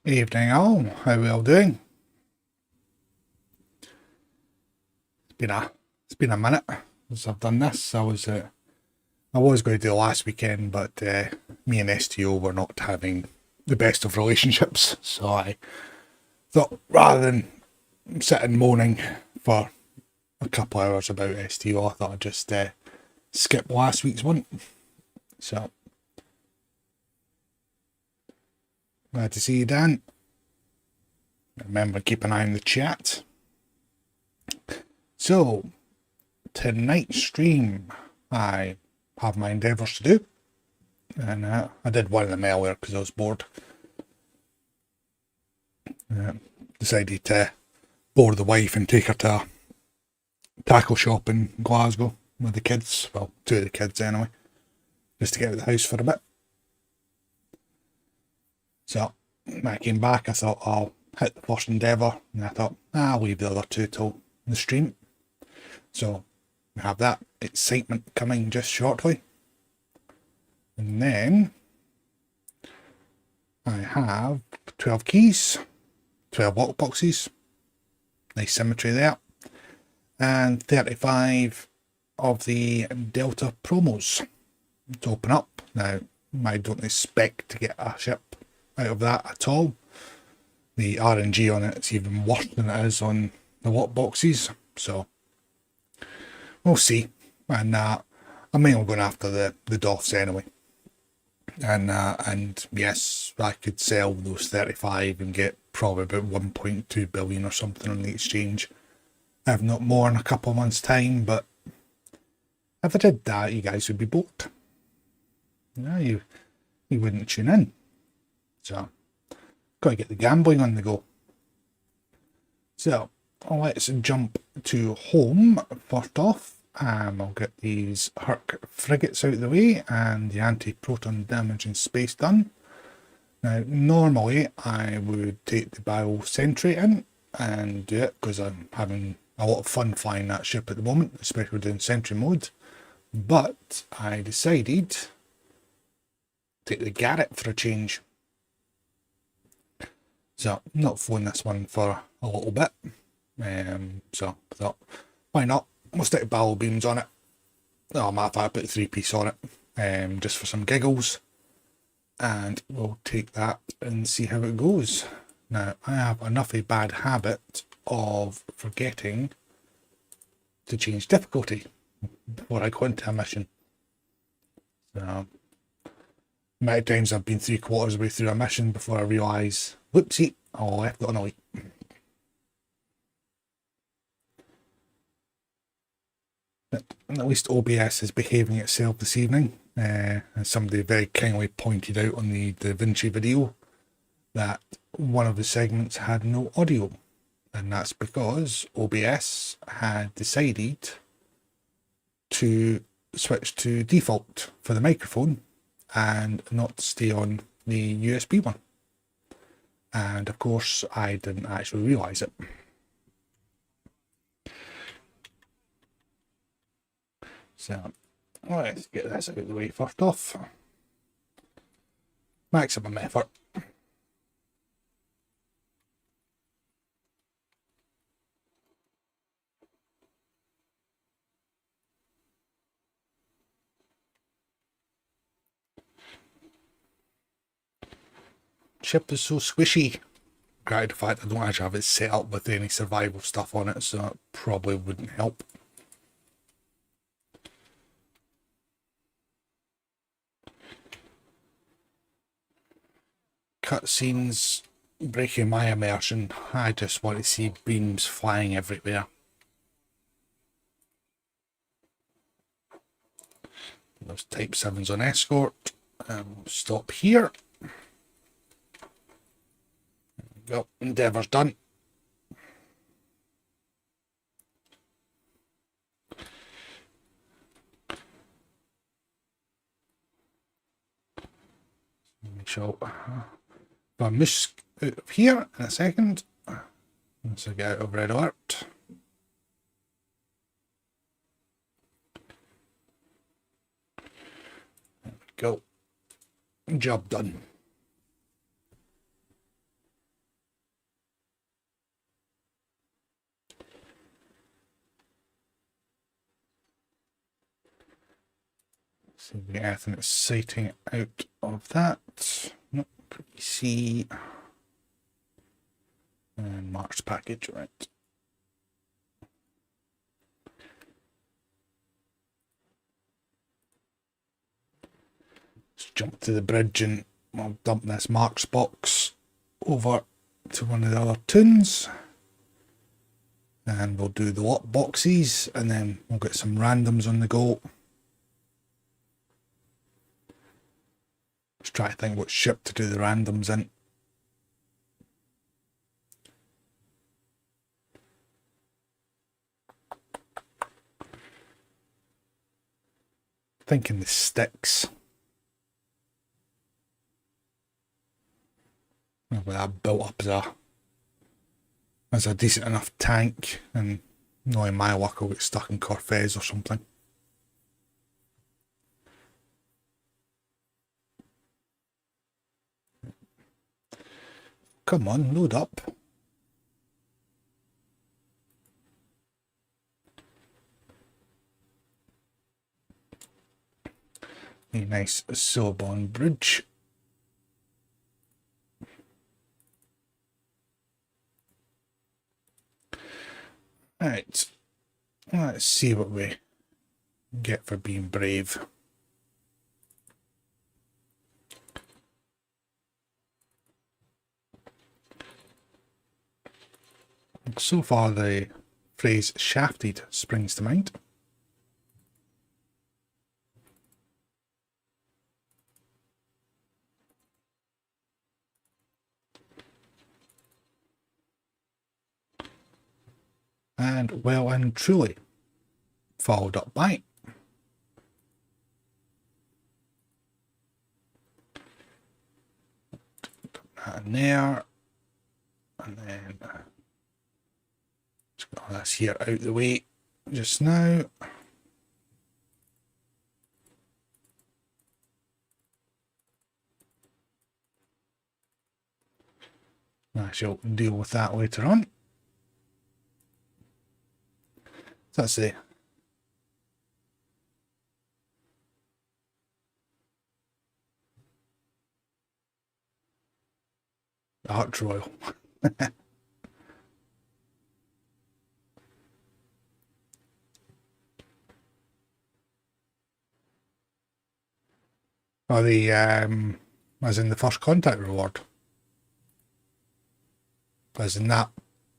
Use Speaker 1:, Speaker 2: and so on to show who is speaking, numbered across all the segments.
Speaker 1: Evening all, how are we all doing? It's been a minute since I've done this. I was going to do last weekend, but me and STO were not having the best of relationships, so I thought rather than sitting moaning for a couple of hours about STO, I thought I'd just skip last week's one. So glad to see you, Dan. Remember, keep an eye on the chat. So, tonight's stream, I have my endeavours to do. And I did one of them earlier because I was bored. Decided to bore the wife and take her to a tackle shop in Glasgow with the kids. Well, two of the kids anyway. Just to get out of the house for a bit. So, when I came back, I thought I'll hit the first endeavour. And I thought, I'll leave the other two till the stream. So, we have that excitement coming just shortly. And then I have 12 keys, 12 lockboxes, nice symmetry there, and 35 of the Delta promos to open up. Now, I don't expect to get a ship out of that at all. The RNG on it is even worse than it is on the lockboxes, so we'll see. And I'm mainly going after the DOFs anyway. And yes, I could sell those 35 and get probably about 1.2 billion or something on the exchange, if not more, in a couple of months' time. But if I did that, you guys would be bored. You wouldn't tune in. So, got to get the gambling on the go. So, let's jump to home first off. I'll get these Herc frigates out of the way and the anti-proton damage and space done. Now, normally I would take the Bio Sentry in and do it because I'm having a lot of fun flying that ship at the moment, especially doing Sentry mode. But I decided to take the Garrett for a change. So, not flown this one for a little bit. So, I thought, why not? We'll stick battle beams on it. Oh, matter of fact, I put 3-piece on it, just for some giggles. And we'll take that and see how it goes. Now, I have enough a bad habit of forgetting to change difficulty before I go into a mission. So, many times I've been 3/4 of the way through a mission before I realise, whoopsie, I left it on elite. At least OBS is behaving itself this evening. As somebody very kindly pointed out on the Da Vinci video, that one of the segments had no audio. And that's because OBS had decided to switch to default for the microphone and not stay on the USB one. And of course, I didn't actually realise it. So, let's get this out of the way first off. Maximum effort. Ship is so squishy. Granted, the fact I don't actually have it set up with any survival stuff on it, so it probably wouldn't help. Cutscenes breaking my immersion. I just want to see beams flying everywhere. Those Type 7s on escort. Stop here. Well, endeavour's done. We shall go miss out of here in a second. Once I get out of red alert. There we go. Job done. See if we get anything exciting out of that. Nope, PC. And Mark's package, right. Let's jump to the bridge and I'll dump this Mark's box over to one of the other tunes. And we'll do the lockboxes and then we'll get some randoms on the go. Let's try to think what ship to do the randoms in. Thinking the sticks. With that built up as a decent enough tank, and knowing my luck I'll get stuck in Corfez or something. Come on, load up. A nice Sorbonne bridge. Right, let's see what we get for being brave. So far the phrase shafted springs to mind. And well and truly followed up by that in there, and then just got this here out the way just now. I shall deal with that later on. That's the Arch Royal. Or the as in the first contact reward. As in that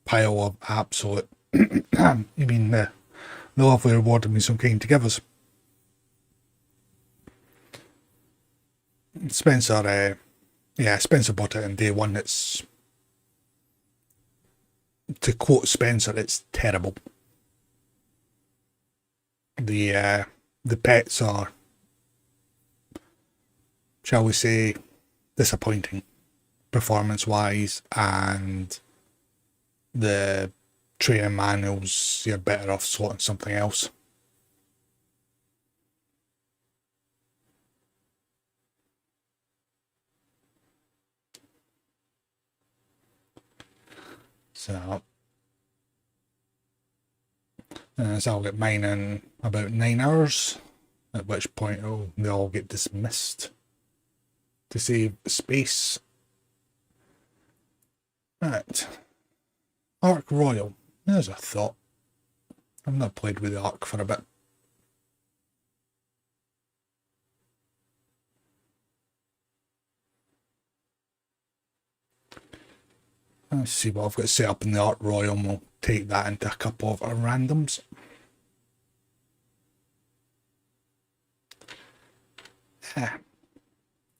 Speaker 1: pile of absolute you mean the lovely reward me some kind to give us. Spencer Spencer bought it on day one. It's, to quote Spencer, it's terrible. The pets are, shall we say, disappointing performance wise, and the training manuals, you're better off sorting something else. So I'll get mine in about 9 hours, at which point they all get dismissed to save space. Right. Ark Royal. There's a thought. I've not played with the Ark for a bit. Let's see what I've got set up in the Ark Royal, and we'll take that into a couple of our randoms.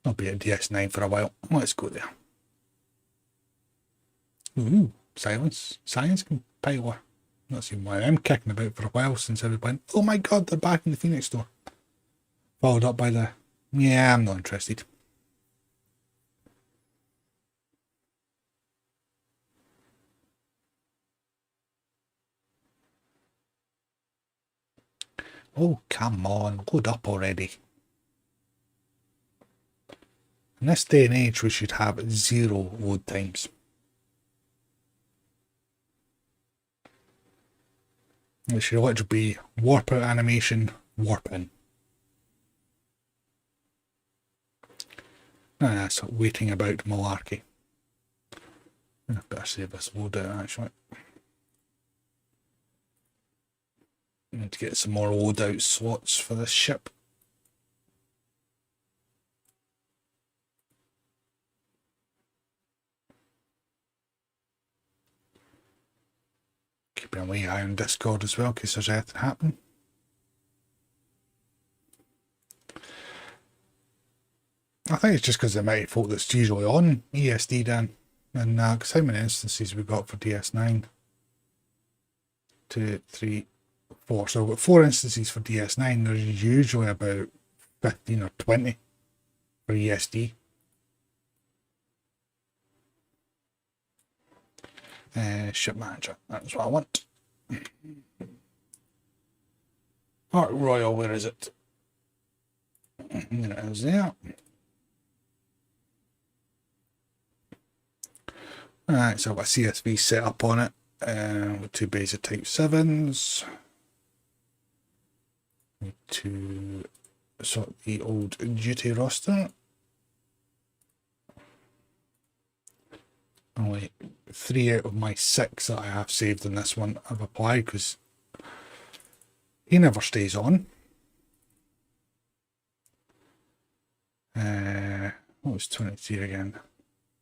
Speaker 1: I'll be at DS9 for a while. Let's go there. Ooh, silence. Science compiler. Not seen one of them kicking about for a while since everybody went, oh my god, they're back in the Phoenix store. Followed up by the, yeah, I'm not interested. Oh, come on, load up already. In this day and age, we should have 0 load times. It should literally be warp out animation, warp in. No, that's waiting about malarkey. I better save this loadout actually. I need to get some more loadout slots for this ship. Keeping a wee eye on Discord as well in case there's anything happening. I think it's just because the amount of folk that's usually on ESD, Dan. And because how many instances we got for DS9? 2, 3, 4. So we've got 4 instances for DS9. There's usually about 15 or 20 for ESD. Ship manager, that's what I want. Ark Royal, where is it? There it is there. Alright, so I've got a CSV set up on it with 2 bays of Type 7s. Need to sort the old duty roster. Only 3 out of my 6 that I have saved in this one I've applied because he never stays on. What was 23 again?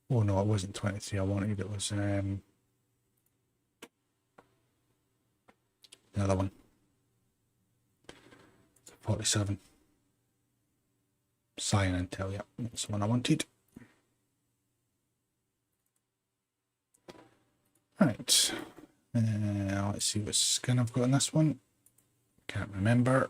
Speaker 1: Oh no, it wasn't 23 I wanted, it was the other one. 47. Cyan Intel, yeah, that's the one I wanted. Right, let's see what skin I've got in this one. Can't remember.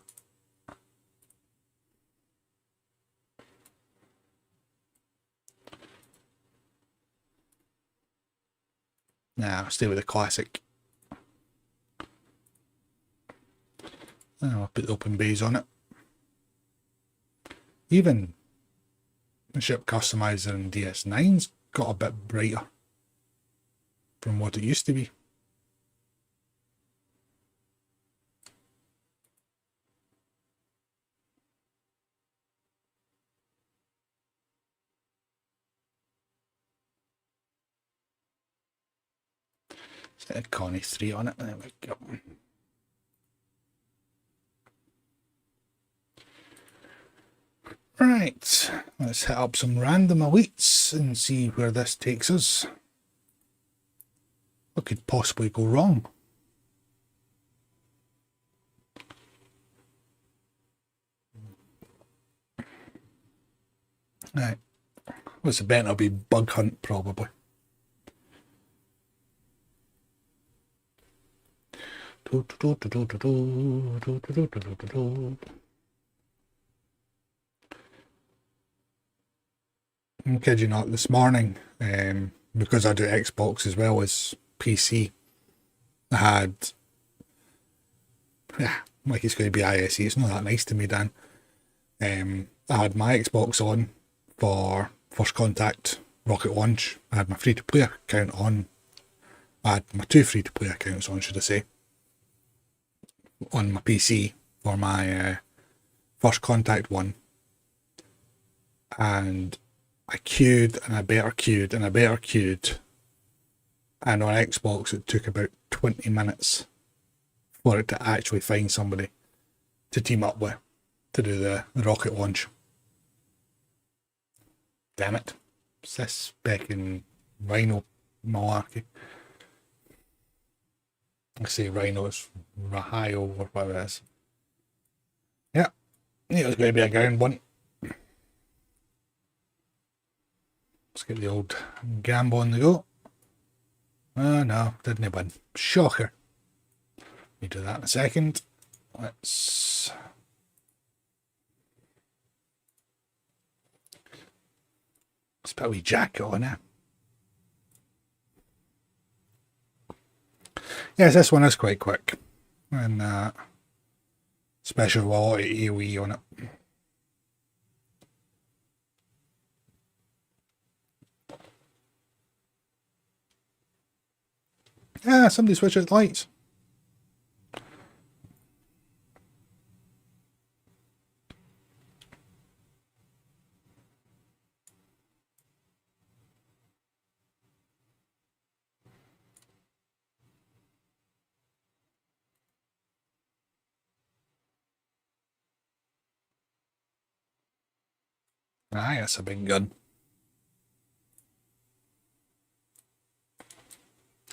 Speaker 1: Nah, I'll stay with the classic. I'll put the open bays on it. Even the ship customizer in DS9's got a bit brighter from what it used to be. Set a Connie 3 on it, there we go. Right, let's hit up some random elites and see where this takes us. What could possibly go wrong? Right, what's the bet? It'll be bug hunt probably. I'm kidding you not, this morning, because I do Xbox as well as PC, I had, like it's going to be ISE, it's not that nice to me, Dan. I had my Xbox on for First Contact, Rocket Launch. I had my free-to-play account on. I had my 2 free-to-play accounts on, should I say, on my PC for my First Contact one. And I queued and I better queued and I better queued. And on Xbox it took about 20 minutes for it to actually find somebody to team up with to do the rocket launch. Damn it. It's this specking Rhino malarkey. I say Rhino, it's Rahio or whatever it is. Yeah, it was going to be a ground one. Let's get the old gamble on the go. Oh no, didn't win. Shocker. We do that in a second. Let's put a wee jacket on it. Yes, this one is quite quick. And especially with a lot of AoE on it. Yeah, somebody switch out the lights. Aye, that's a big gun.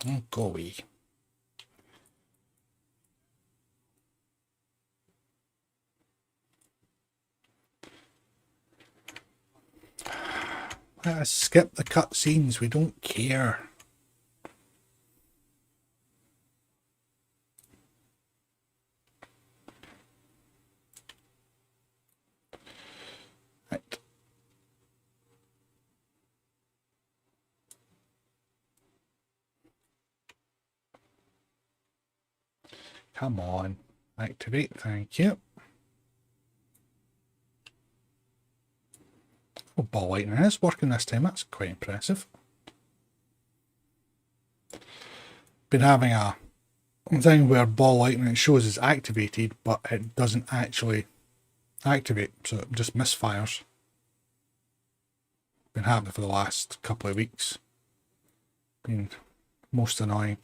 Speaker 1: Oh, go away. Let us skip the cutscenes, we don't care. Right. Come on. Activate, thank you. Oh, ball lightning is working this time, that's quite impressive. Been having a thing where ball lightning shows is activated, but it doesn't actually activate, so it just misfires. Been happening for the last couple of weeks. Been most annoying.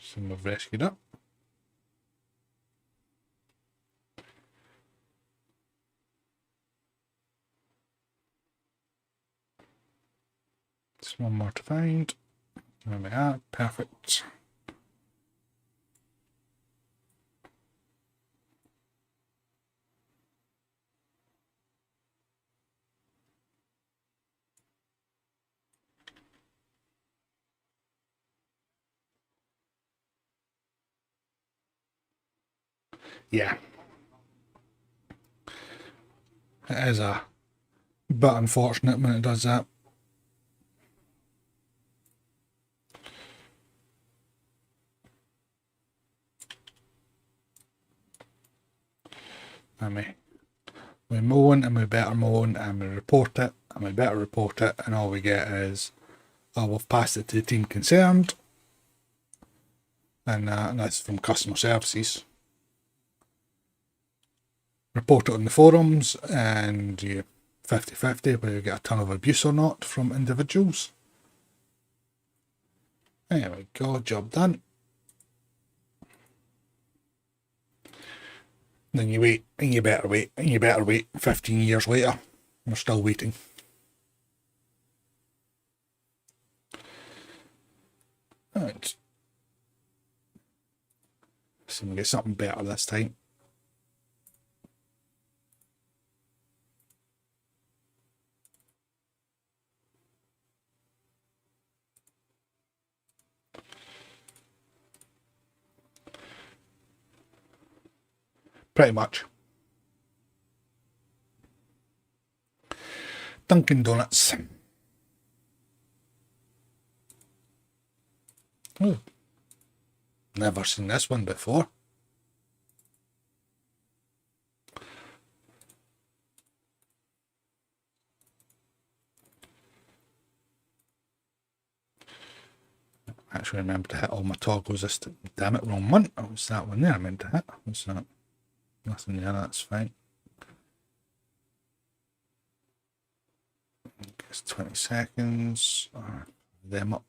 Speaker 1: So we've rescued it. Just one more to find. There we are, perfect. Yeah. It is a bit unfortunate when it does that. And we moan and we better moan and we report it and we better report it, and all we get is, oh, we've passed it to the team concerned. And that's from customer services. Report it on the forums and you 50-50 whether you get a ton of abuse or not from individuals. There we go, job done. Then you wait, and you better wait, and you better wait. 15 years later, we're still waiting. Right. So we get something better this time. Pretty much. Dunkin' Donuts. Oh, never seen this one before. Actually remember to hit all my toggles this time. Damn it, wrong one. Oh, it's that one there I meant to hit. What's that? Nothing there, that's fine. It's 20 seconds. Them up.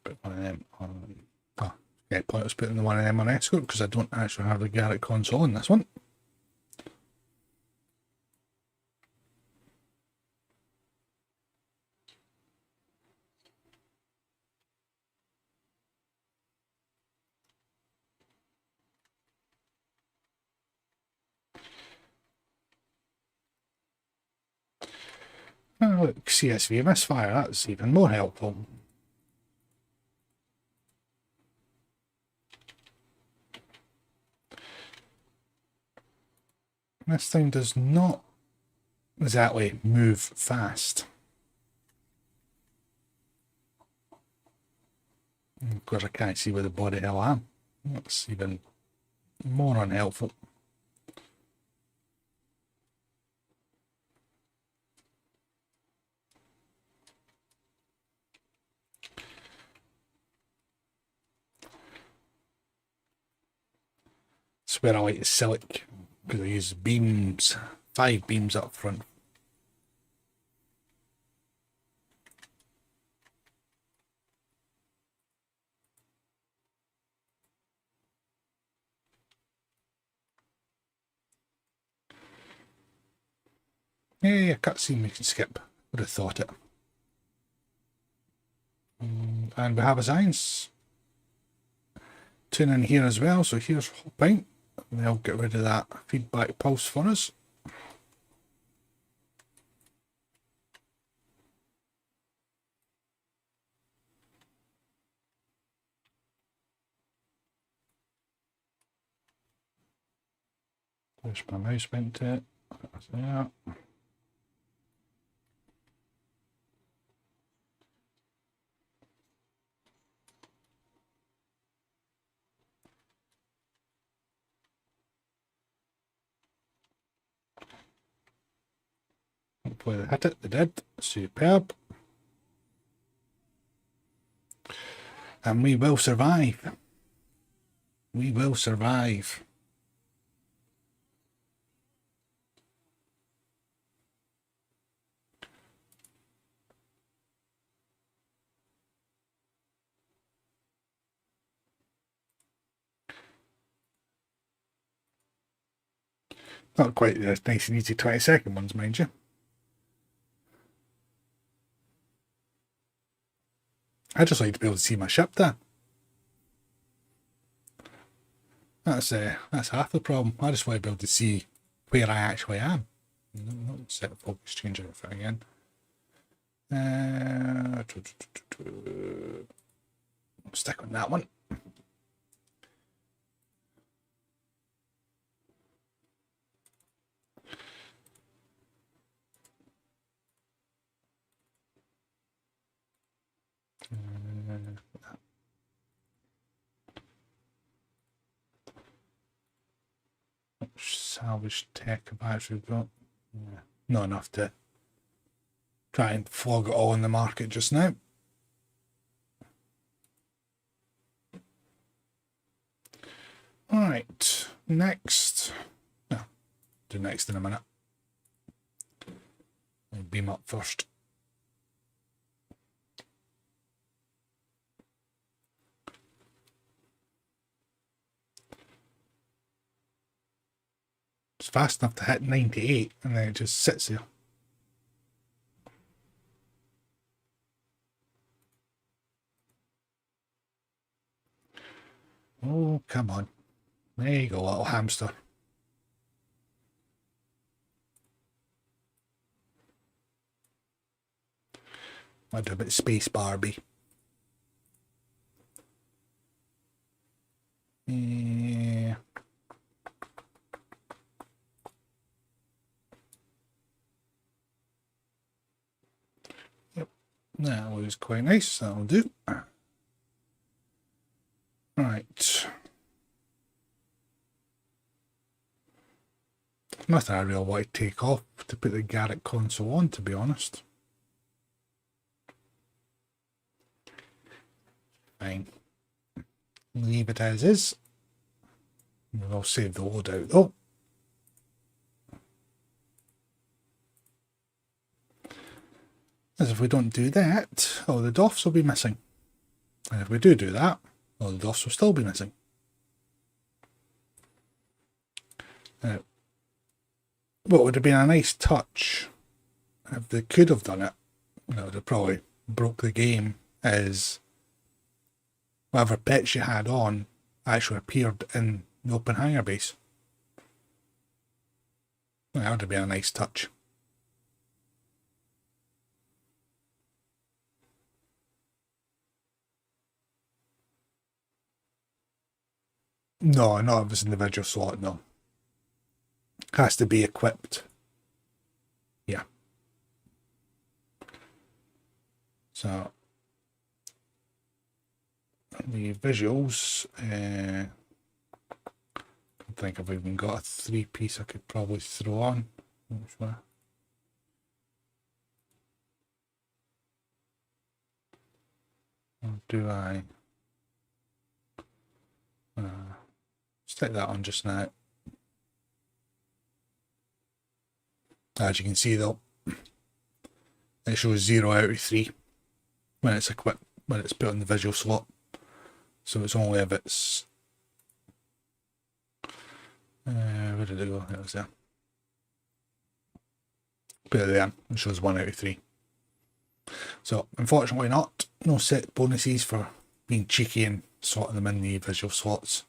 Speaker 1: Put one of them on. Oh, yeah, pointless putting the one of them on escort because I don't actually have the Garrett console in this one. Oh, look, CSV misfire, that's even more helpful. This thing does not exactly move fast. Of course, I can't see where the body hell I am. That's even more unhelpful. That's where I like the silic because I use beams, 5 beams up front. Yeah, cutscene we can skip. Would have thought it. And we have a science tune in here as well. So here's hopping. They'll get rid of that feedback pulse for us. There's my mouse went to it. That's there. Hopefully they hit it. They did. Superb. And we will survive. We will survive. Not quite the nice and easy 20-second ones, mind you. I just like to be able to see my ship there. That's half the problem. I just want to be able to see where I actually am. Not set focus changer for again. Stick on that one. Salvage tech have I actually got? Yeah, not enough to try and flog it all in the market just now. Alright, next. No, do next in a minute. I'll beam up first. It's fast enough to hit 98 and then it just sits there. Oh, come on. There you go, little hamster. I'll do a bit of Space Barbie. Yeah. Yep, that was quite nice. That'll do. Right. Nothing I really want to take off to put the Garrett console on, to be honest. Fine. Leave it as is. We'll save the loadout though. As if we don't do that, all the doffs will be missing. And if we do that, all the doffs will still be missing. What would have been a nice touch if they could have done it, that would have probably broke the game, is whatever pets you had on actually appeared in the open hangar base. That would have been a nice touch. No, not if it's individual slot, no. Has to be equipped. Yeah. So the visuals, I don't think I've even got a 3-piece I could probably throw on. Which one? Or do I? Stick that on just now. As you can see though, it shows 0 out of 3 when it's equipped, when it's put on the visual slot. So it's only if it's where did it go? It was there. Put it there, it shows 1 out of 3. So unfortunately not, no set bonuses for being cheeky and sorting them in the visual slots.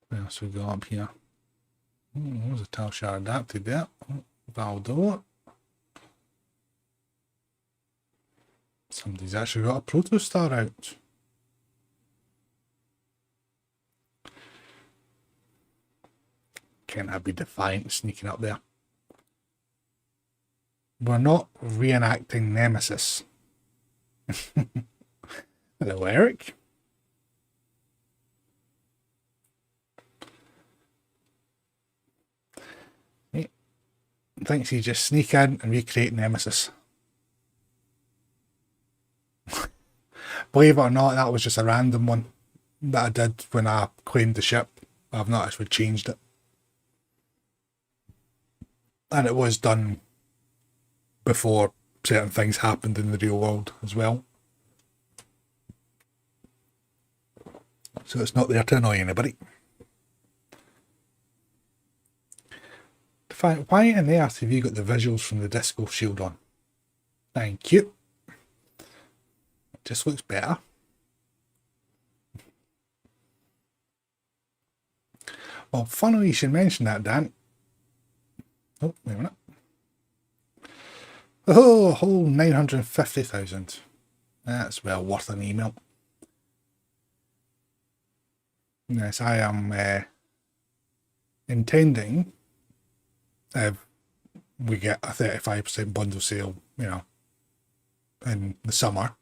Speaker 1: What else we got up here? There's a tile shard adapted there. Valdo. Somebody's actually got a protostar out. Can't I be defiant sneaking up there? We're not reenacting Nemesis. Hello, Eric. He thinks he just sneak in and recreate Nemesis. Believe it or not, that was just a random one that I did when I claimed the ship. I've not actually changed it. And it was done before certain things happened in the real world as well. So it's not there to annoy anybody. Why on earth have you got the visuals from the disco shield on? Thank you. It just looks better. Well, funny you should mention that, Dan. Oh, wait a minute. Oh, a whole 950,000. That's well worth an email. Yes, I am intending, if we get a 35% bundle sale, you know, in the summer,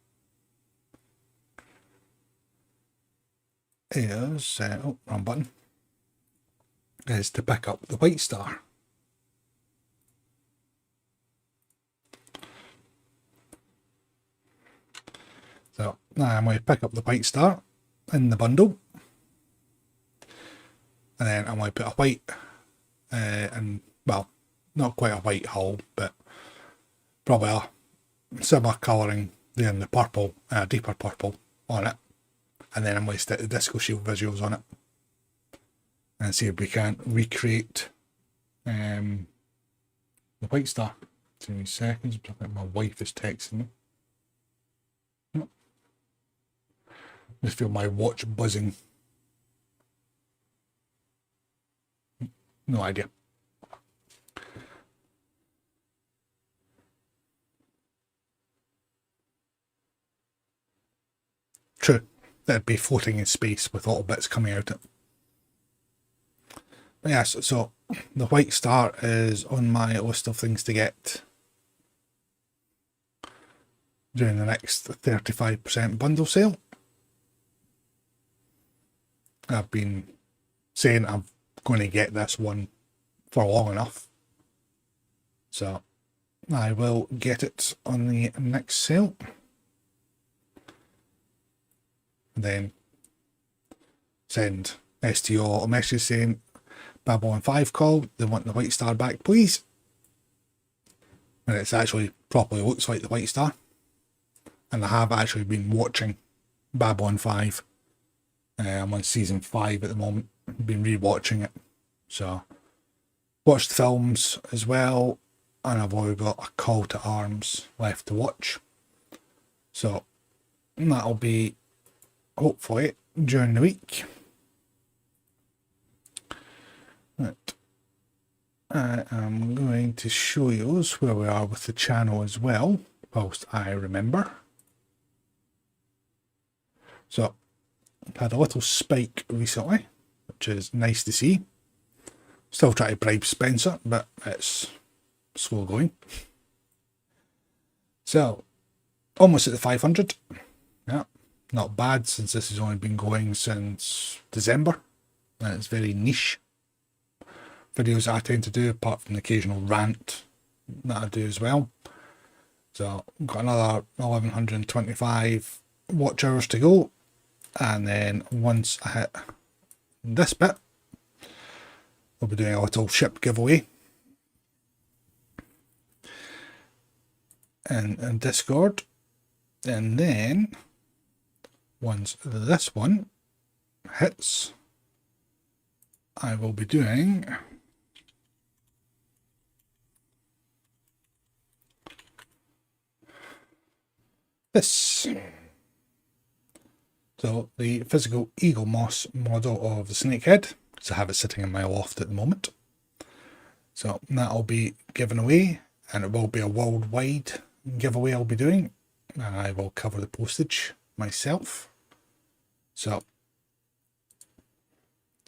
Speaker 1: is, oh, wrong button, is to pick up the White Star. So now I'm going to pick up the White Star in the bundle, and then I'm going to put a white, and well, not quite a white hull, but probably a similar colouring there in the purple, deeper purple on it, and then I'm going to stick the disco shield visuals on it, and see if we can recreate the White Star. 2 seconds. My wife is texting me. Just feel my watch buzzing. No idea. True, that'd be floating in space with little bits coming out it. But yes, so the White Star is on my list of things to get during the next 35% bundle sale. I've been saying I'm going to get this one for long enough, so I will get it on the next sale. And then send STO a message saying Babylon 5 call, they want the White Star back please. And it's actually properly looks like the White Star. And I have actually been watching Babylon 5. I'm on season 5 at the moment. I've been re-watching it. So, watched the films as well. And I've only got a Call to Arms left to watch. So, that'll be hopefully during the week. Right. I am going to show you where we are with the channel as well, whilst I remember. So, had a little spike recently, which is nice to see. Still trying to bribe Spencer, but it's slow going. So, almost at the 500. Yeah, not bad since this has only been going since December. And it's very niche videos I tend to do, apart from the occasional rant that I do as well. So, got another 1125 watch hours to go. and then once I hit this bit, we'll be doing a little ship giveaway in Discord, and then once this one hits, I will be doing this. So the physical eagle moss model of the snakehead, so I have it sitting in my loft at the moment. So that'll be given away, and it will be a worldwide giveaway I'll be doing, and I will cover the postage myself. So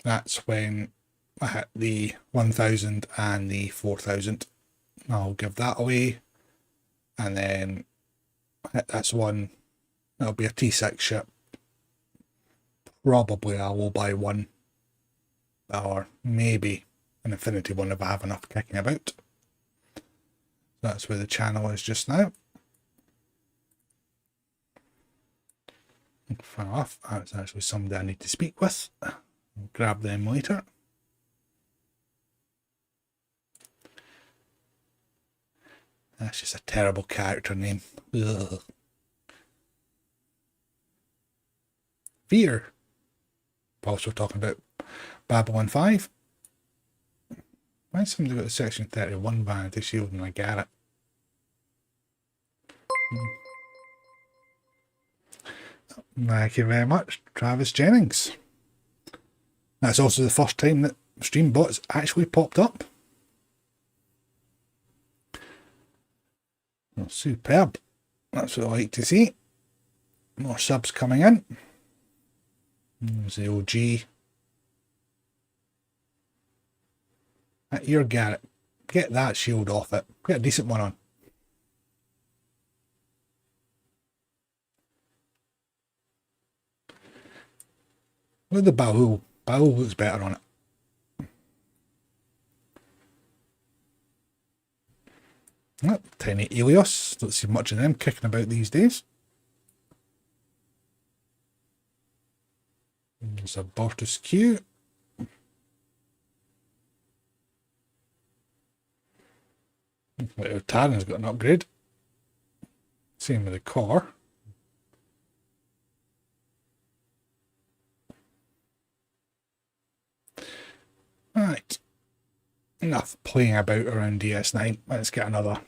Speaker 1: that's when I hit the 1000 and the 4000. I'll give that away, and then hit this one. It'll be a T6 ship. Probably I will buy one, or maybe an Infinity one if I have enough kicking about. That's where the channel is just now. Fair enough, that's actually somebody I need to speak with. I'll grab them later. That's just a terrible character name. Ugh. Fear. Also talking about Babylon 5. Why has somebody got the section 31 vanity shield and I get it? Thank you very much, Travis Jennings. That's also the first time that stream bots actually popped up. Well, superb. That's what I like to see. More subs coming in. There's the OG. You're Garrett. Get that shield off it. Get a decent one on. Look at the Baul. Baul looks better on it. Oh, tiny Elios. Don't see much of them kicking about these days. There's a Bortus Q. Taran's got an upgrade. Same with the core. Right. Enough playing about around DS9. Let's get another.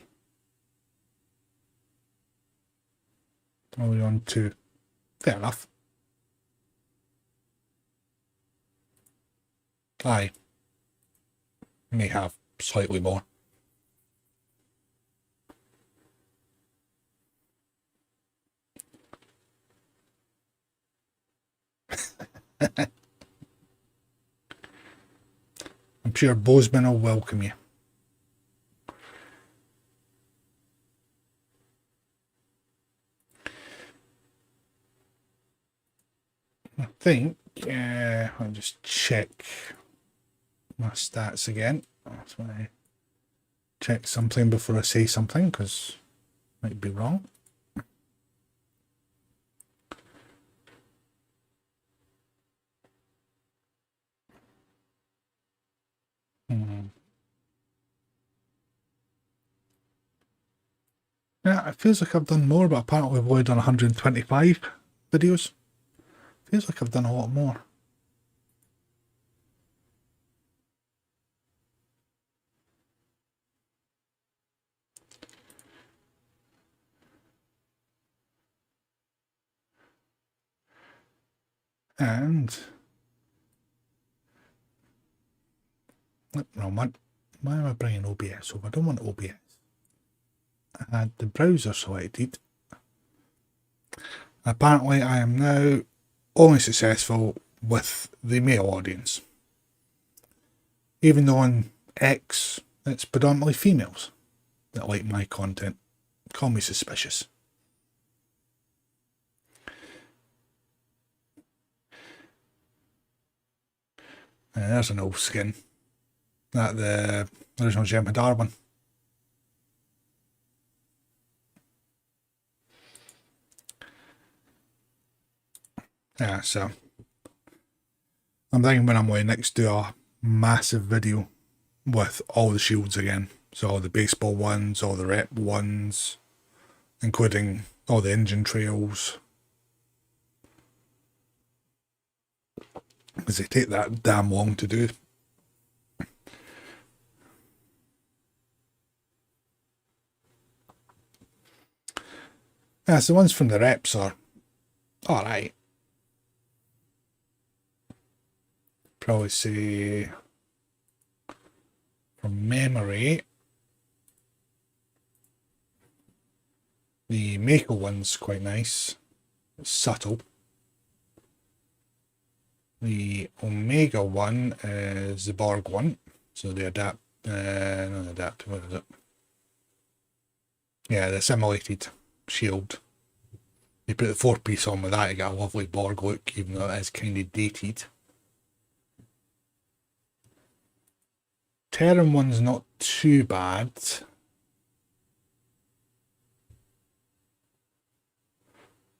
Speaker 1: Are we on to? Fair enough. I may have slightly more. I'm sure Bozeman will welcome you. I think, I'll just check my stats again. That's why I check something before I say something, because I might be wrong. Yeah, it feels like I've done more, but apparently I've only done 125 videos. Feels like I've done a lot more. And wrong one. Why am I bringing OBS over? I don't want OBS. I had the browser selected. Apparently I am now only successful with the male audience. Even though on X it's predominantly females that like my content. Call me suspicious. And there's an old skin. That the original Jem'Hadar one. Yeah, so I'm thinking when I'm going next do a massive video with all the shields again. So all the baseball ones, all the rep ones, including all the engine trails. Because they take that damn long to do. Yeah, so the ones from the reps are alright. Probably say from memory, the Mako one's quite nice. It's subtle. The Omega one is the Borg one. So the not adapt, what is it? Yeah, the simulated shield. You put the 4-piece on with that, you get a lovely Borg look, even though it is kind of dated. Terran one's not too bad.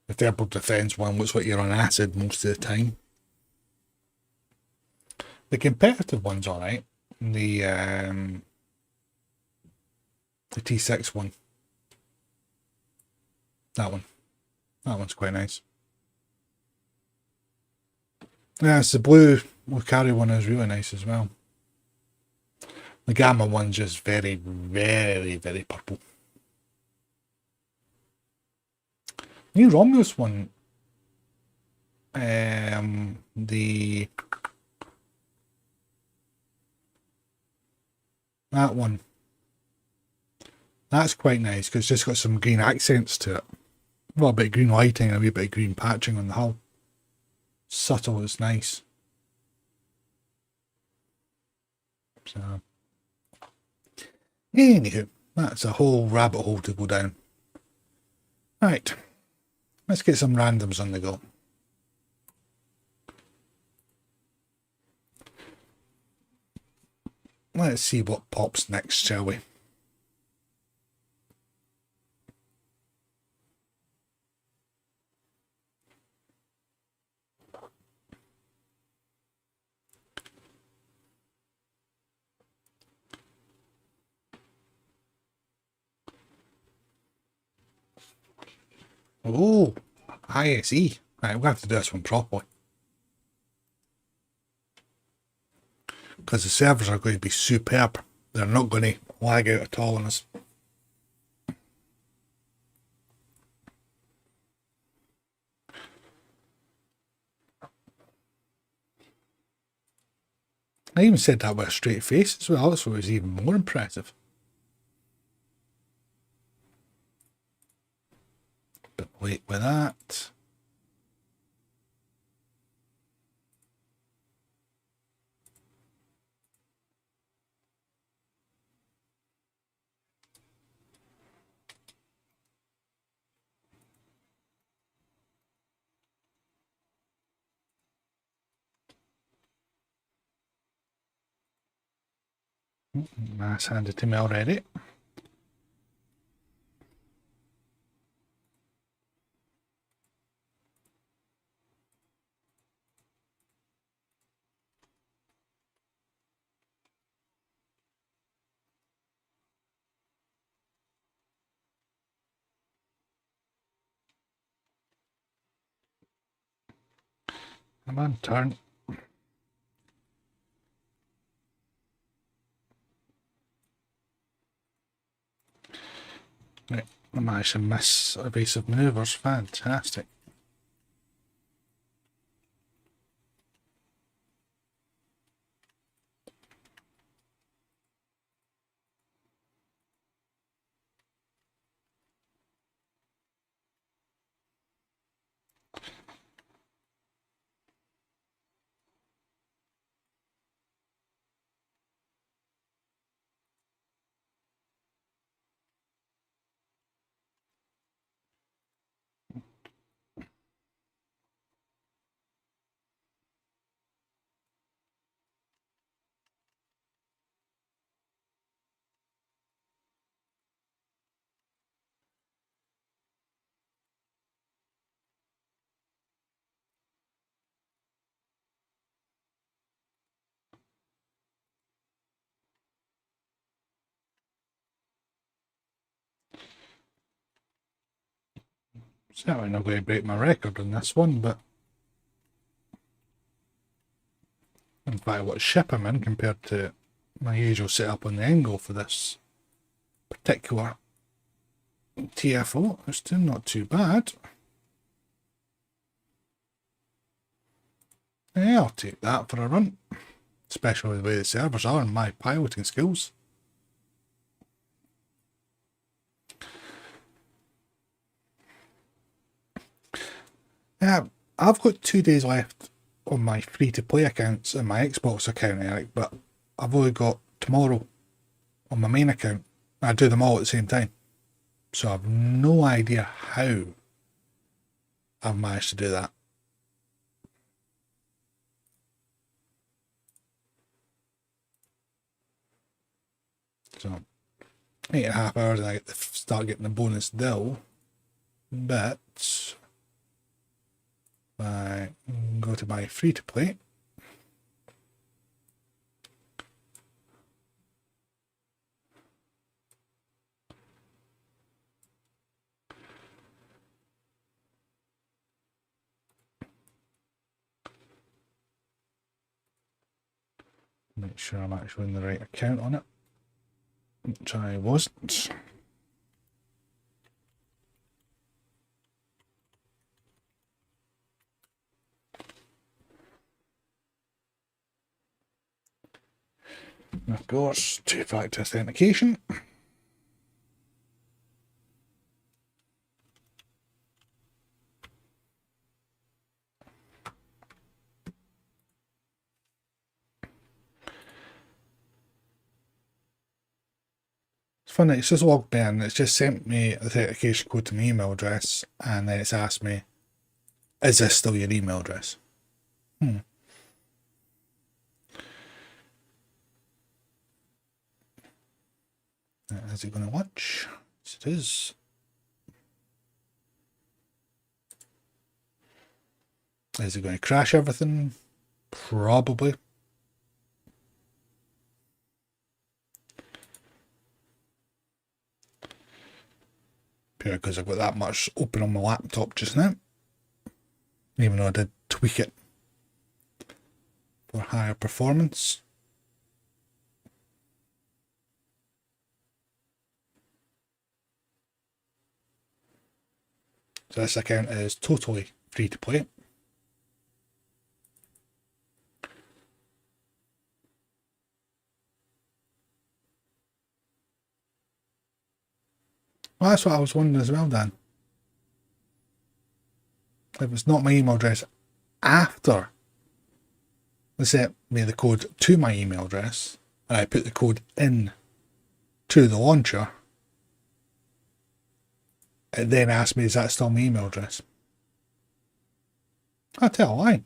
Speaker 1: The thermal defense one looks like you're on acid most of the time. The competitive one's alright. The T6 one. That one. That one's quite nice. Yeah, it's the blue Lucari one is really nice as well. The Gamma one's just very, very, very purple. New Romulus one. That one. That's quite nice because it's just got some green accents to it. A little bit of green lighting and a wee bit of green patching on the hull. Subtle, it's nice. So, anywho, that's a whole rabbit hole to go down. Right, let's get some randoms on the go. Let's see what pops next, shall we? Oh, ISE. Right, we'll have to do this one properly. Because the servers are going to be superb. They're not going to lag out at all on us. I even said that with a straight face as well, so it was even more impressive. But wait with that. That's handed to me already. Come on, turn. Right, I managed to miss evasive manoeuvres. Fantastic. Certainly not going to break my record on this one, but in fact what ship I'm in compared to my usual setup on the angle for this particular TFO, it's still not too bad. Yeah, I'll take that for a run, especially the way the servers are and my piloting skills. Yeah, I've got 2 days left on my free-to-play accounts and my Xbox account, Eric, but I've only got tomorrow on my main account. I do them all at the same time. So I've no idea how I've managed to do that. So 8.5 hours and I get to start getting the bonus deal. But I go to my free to play. Make sure I'm actually in the right account on it, which I wasn't. And of course, two-factor authentication. It's funny, it's just logged me in, it's just sent me the authentication code to my email address, and then it's asked me, is this still your email address? Is it going to watch? Yes, it is. Is it going to crash everything? Probably. Pure because I've got that much open on my laptop just now. Even though I did tweak it for higher performance. So this account is totally free to play. Well, that's what I was wondering as well, Dan. If it's not my email address after they sent me the code to my email address, and I put the code in to the launcher, it then asked me, is that still my email address? I tell a lie.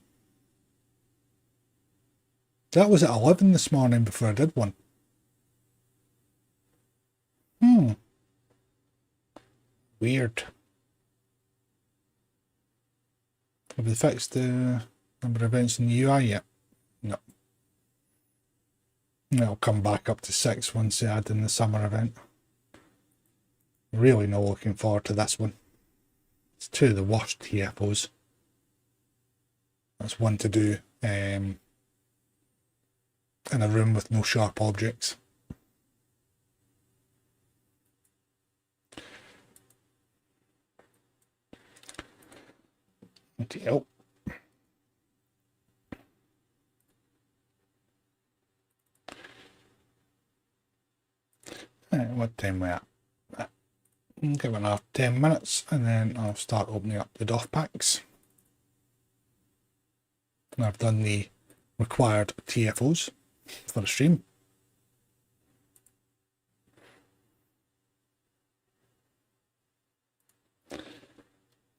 Speaker 1: That was at 11 this morning before I did one. Weird. Have they fixed the number of events in the UI yet? No. It'll come back up to 6 once they add in the summer event. Really not looking forward to this one. It's 2 of the worst TFOs. That's one to do in a room with no sharp objects. Oh. What time are we at? Give another 10 minutes and then I'll start opening up the DOF packs. And I've done the required TFOs for the stream.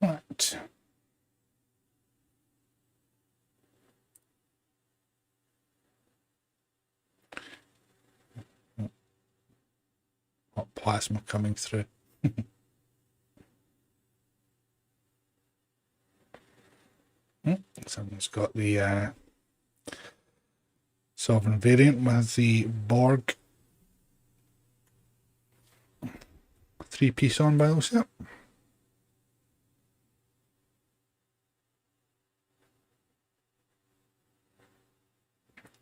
Speaker 1: Right. Hot plasma coming through. Someone's got the Sovereign variant with the Borg 3-piece on by the looks of it.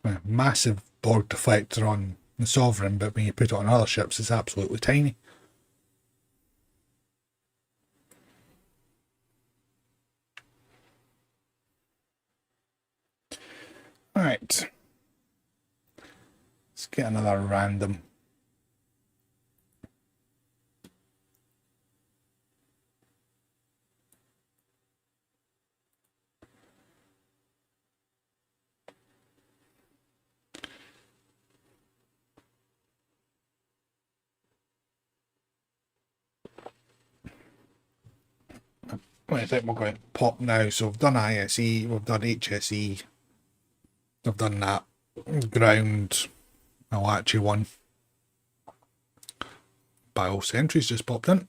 Speaker 1: a massive Borg deflector on the Sovereign, but when you put it on other ships, it's absolutely tiny. Alright. Let's get another random. I think we're going to pop now. So we've done ISE, we've done HSE, we've done that ground. I'll actually one. Bio Sentries just popped in.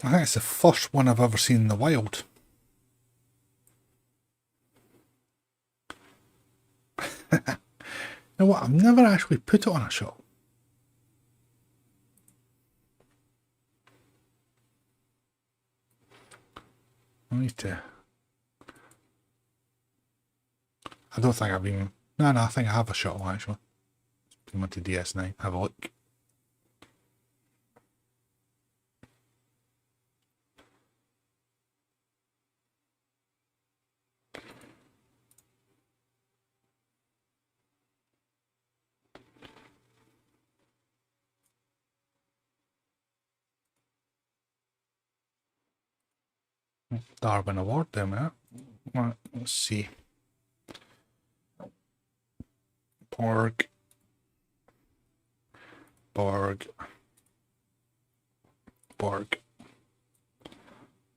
Speaker 1: I think it's the first one I've ever seen in the wild. You know what? I've never actually put it on a shot. I need to. I don't think I've been. No, I think I have a shot one actually. Been to DS9. Have a look. Darwin Award there, man. Right, let's see. Borg.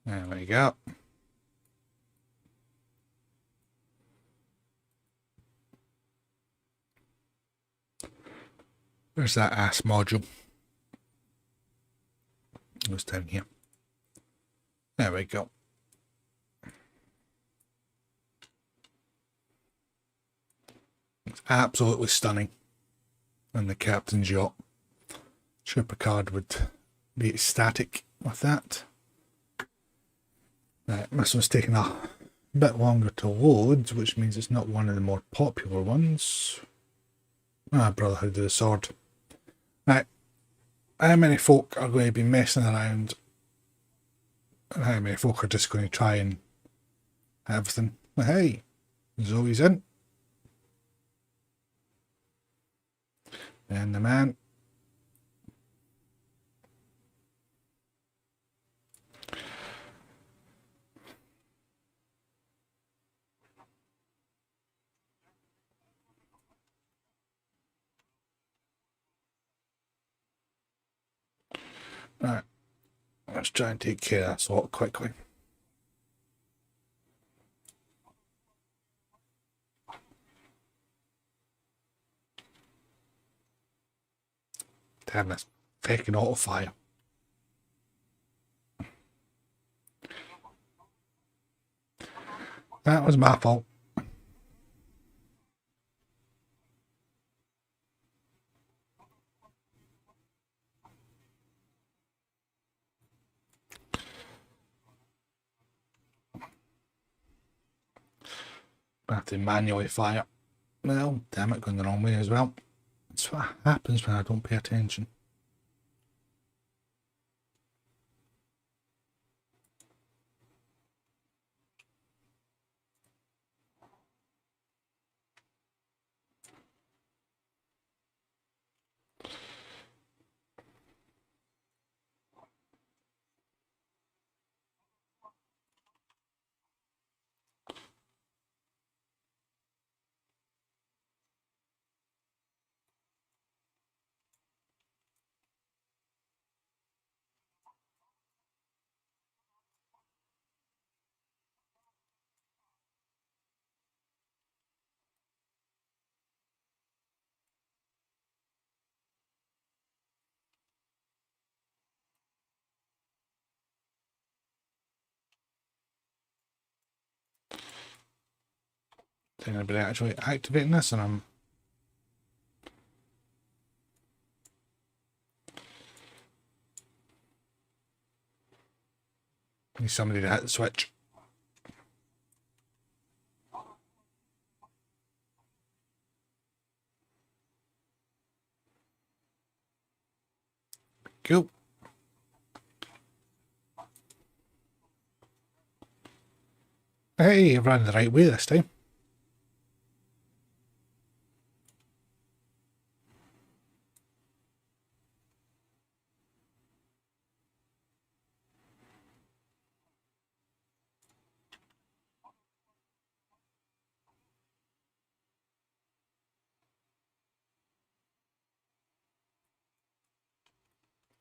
Speaker 1: There we go. There's that ass module. It was down here. There we go. It's absolutely stunning. And the captain's yacht. Sure Picard would be ecstatic with that. Right, this one's taking a bit longer to load, which means it's not one of the more popular ones. Brotherhood of the Sword. Right, how many folk are going to be messing around? And how many folk are just going to try and everything? Well, hey, Zoe's in. And the man. Right, let's try and take care of that sort quickly. Damn, this fucking auto fire. That was my fault. I have to manually fire. Well, damn it, going the wrong way as well. That's what happens when I don't pay attention. Did anybody actually activating this? And I'm need somebody to hit the switch. go. Hey, I've run the right way this time.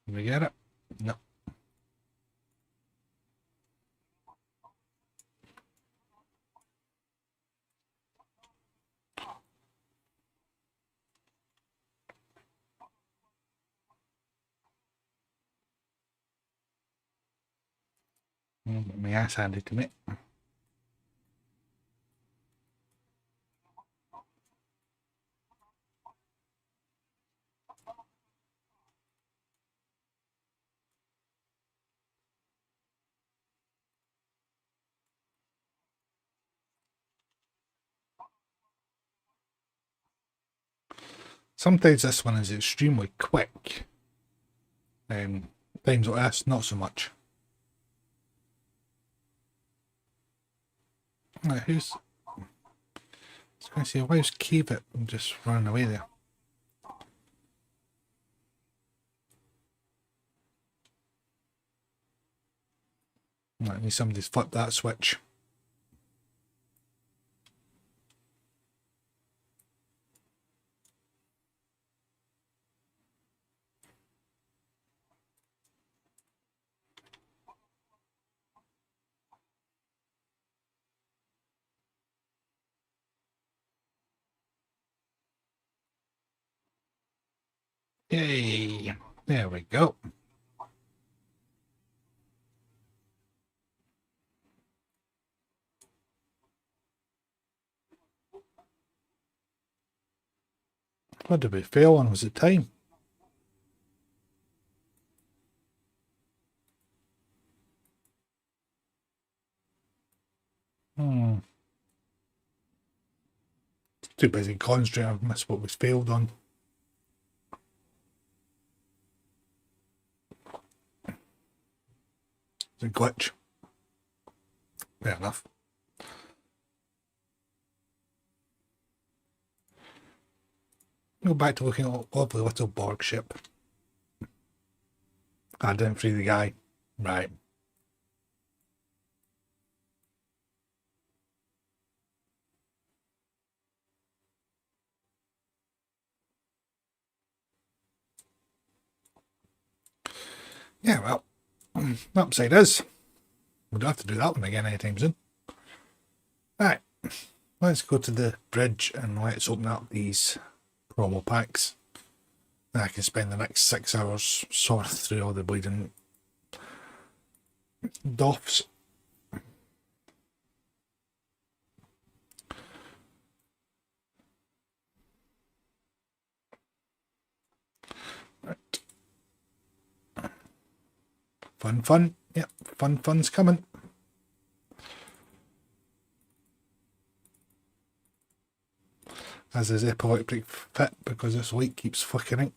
Speaker 1: Can we get it? No. My ass handed to me. Sometimes this one is extremely quick. Times like this, not so much. Right, who's... I was going to say, why is Keep It just running away there? I need somebody's flipped that switch. Yay! There we go. What did we fail on? Was it time? Too busy concentrating. I've missed what was failed on. It's a glitch. Fair enough. Go back to looking at a lovely little Borg ship. I didn't free the guy. Right. Yeah, well, the upside is we don't have to do that one again anytime soon. Right, let's go to the bridge and let's open up these promo packs. Then I can spend the next 6 hours sorting through all the bleeding doffs. Right. Fun. Yep, fun's coming. As is epileptic fit because this light keeps flickering.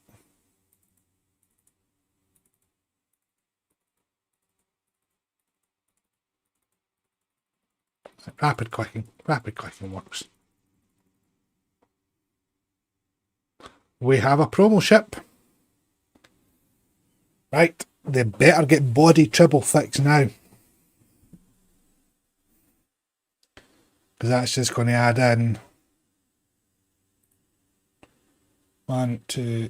Speaker 1: Rapid clicking works. We have a promo ship. Right, they better get body triple fixed now. Because that's just going to add in 1, 2,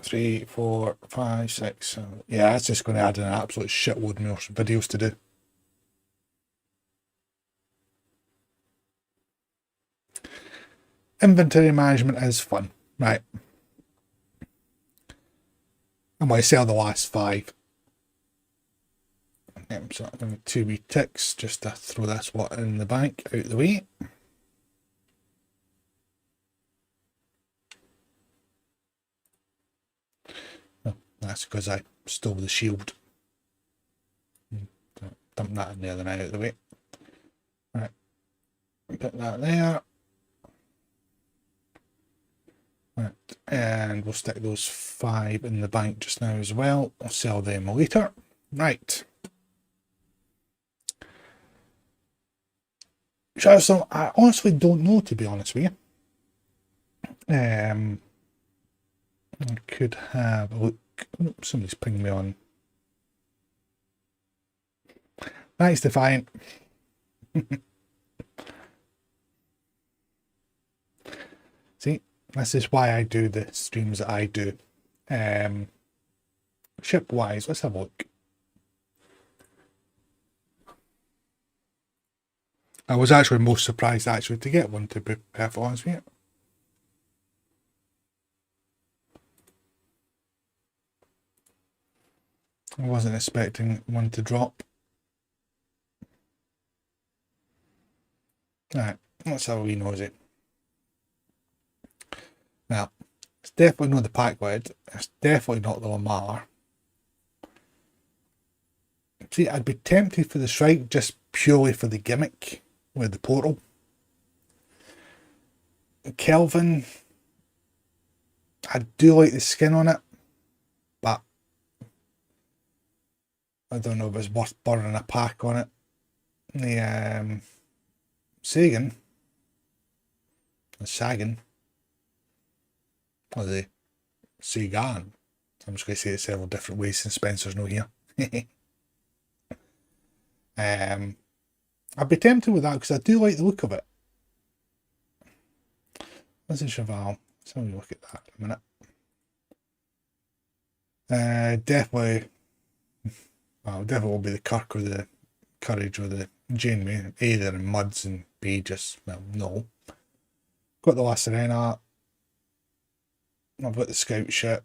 Speaker 1: 3, 4, 5, 6, 7. Yeah, that's just going to add in an absolute shitload more videos to do. Inventory management is fun. Right. I'm going to sell the last 5. So I'm going to 2 wee ticks just to throw this one in the bank out the way. Oh, that's because I stole the shield. Dump that in there, then out of the way. Right. Put that there. Right. And we'll stick those 5 in the bank just now as well. I'll sell them later. Right. So I honestly don't know, to be honest with you. I could have a look. Oh, somebody's pinging me on. Thanks, Defiant. See, this is why I do the streams that I do. Ship-wise, let's have a look. I was actually most surprised to get one, to be perfectly honest with you. I wasn't expecting one to drop. Alright, let's have a wee nosy. Now, it's definitely not the pack lid. It's definitely not the Lamar. See, I'd be tempted for the Shrike just purely for the gimmick with the portal. Kelvin, I do like the skin on it, but I don't know if it's worth burning a pack on it. The Sagan, or the Sagan. I'm just going to say it several different ways since Spencer's not here. I'd be tempted with that because I do like the look of it. What's a Cheval? Let's have a look at that in a minute. Definitely, well, definitely will be the Kirk or the Courage or the Janeway. A, they're in muds, and B, just, well, no. Got the La Serena. I've got the Scout Ship.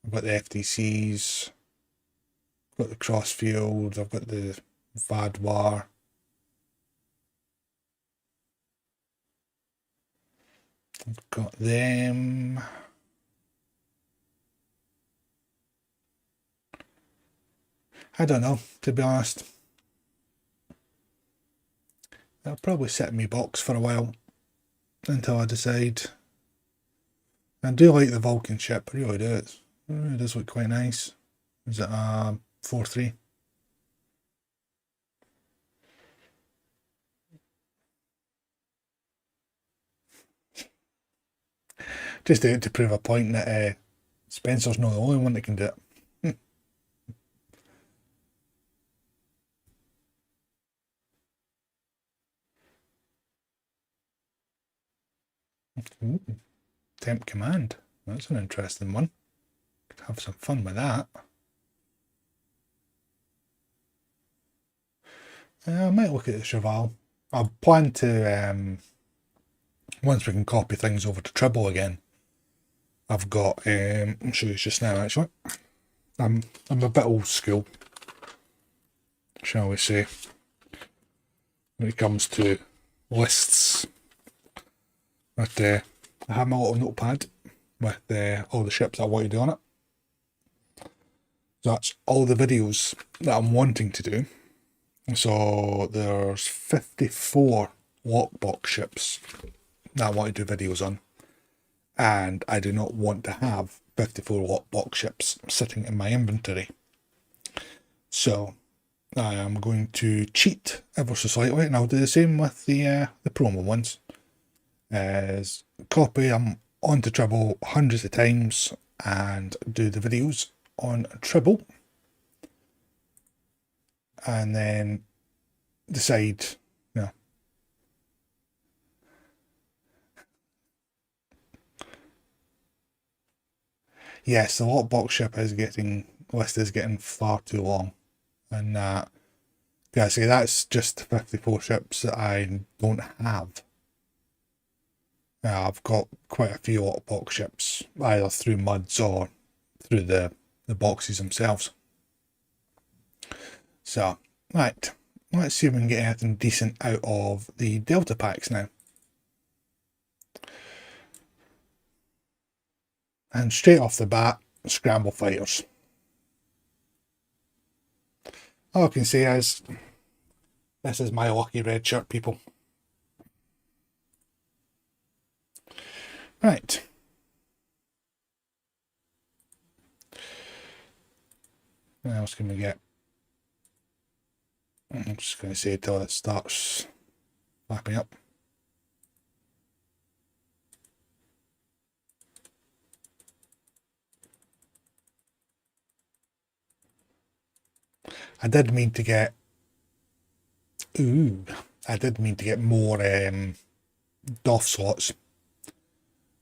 Speaker 1: I've got the FTCs. I've got the Crossfield. I've got the Vadoir. I've got them. I don't know, to be honest. I'll probably sit in my box for a while until I decide. I do like the Vulcan ship, I really do. It does look quite nice. Is it a 4-3? Just to prove a point that Spencer's not the only one that can do it. Ooh, Temp Command. That's an interesting one. Could have some fun with that. I might look at the Cheval. I plan to, once we can copy things over to Tribble again, I've got, I'll show you just now actually. I'm a bit old school, shall we say, when it comes to lists. But I have my little notepad with all the ships I want to do on it. So that's all the videos that I'm wanting to do. So there's 54 lockbox ships that I want to do videos on. And I do not want to have 54 lockbox ships sitting in my inventory. So I am going to cheat ever so slightly, and I'll do the same with the promo ones. As copy them onto Tribble hundreds of times and do the videos on Tribble, and then decide, you know, yes, the lockbox ship list is getting far too long, and yeah, see, that's just 54 ships that I don't have. I've got quite a few lockbox ships, either through muds or through the boxes themselves. So, right, let's see if we can get anything decent out of the Delta packs now. And straight off the bat, Scramble Fighters. All I can say is, this is my lucky red shirt, people. Right. What else can we get? I'm just going to say till it starts flapping up. I did mean to get... I did mean to get more DOF slots.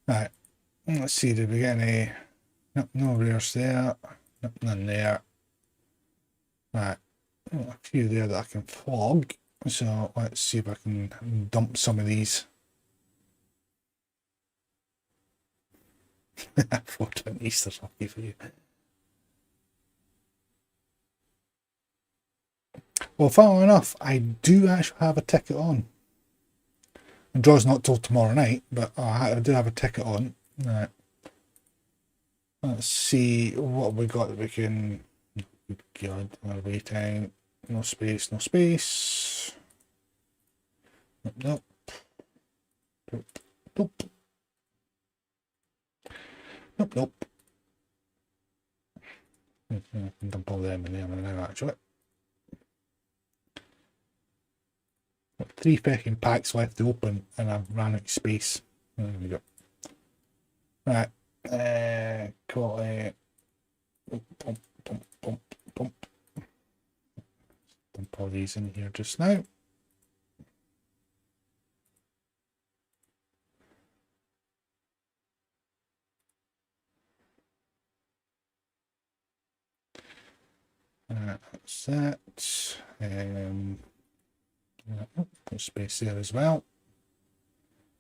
Speaker 1: Right. Let's see, did we get any... Nope, no rares there. Nope, none there. Right. A few there that I can flog. So let's see if I can dump some of these. 420 Easter's lucky for you. Well, funnily enough, I do actually have a ticket on. The draw's not till tomorrow night, but I do have a ticket on. Right. Let's see what we got that we can... God, we're waiting. No space, no space. Nope, nope. Nope, nope. Nope, nope. I can dump all them in there now, actually. Got 3 fucking packs left to open, and I've ran out of space. There we go. Right. Quality. Bump, bump, bump, bump. Dump all these in here just now. That's that. Put space there as well.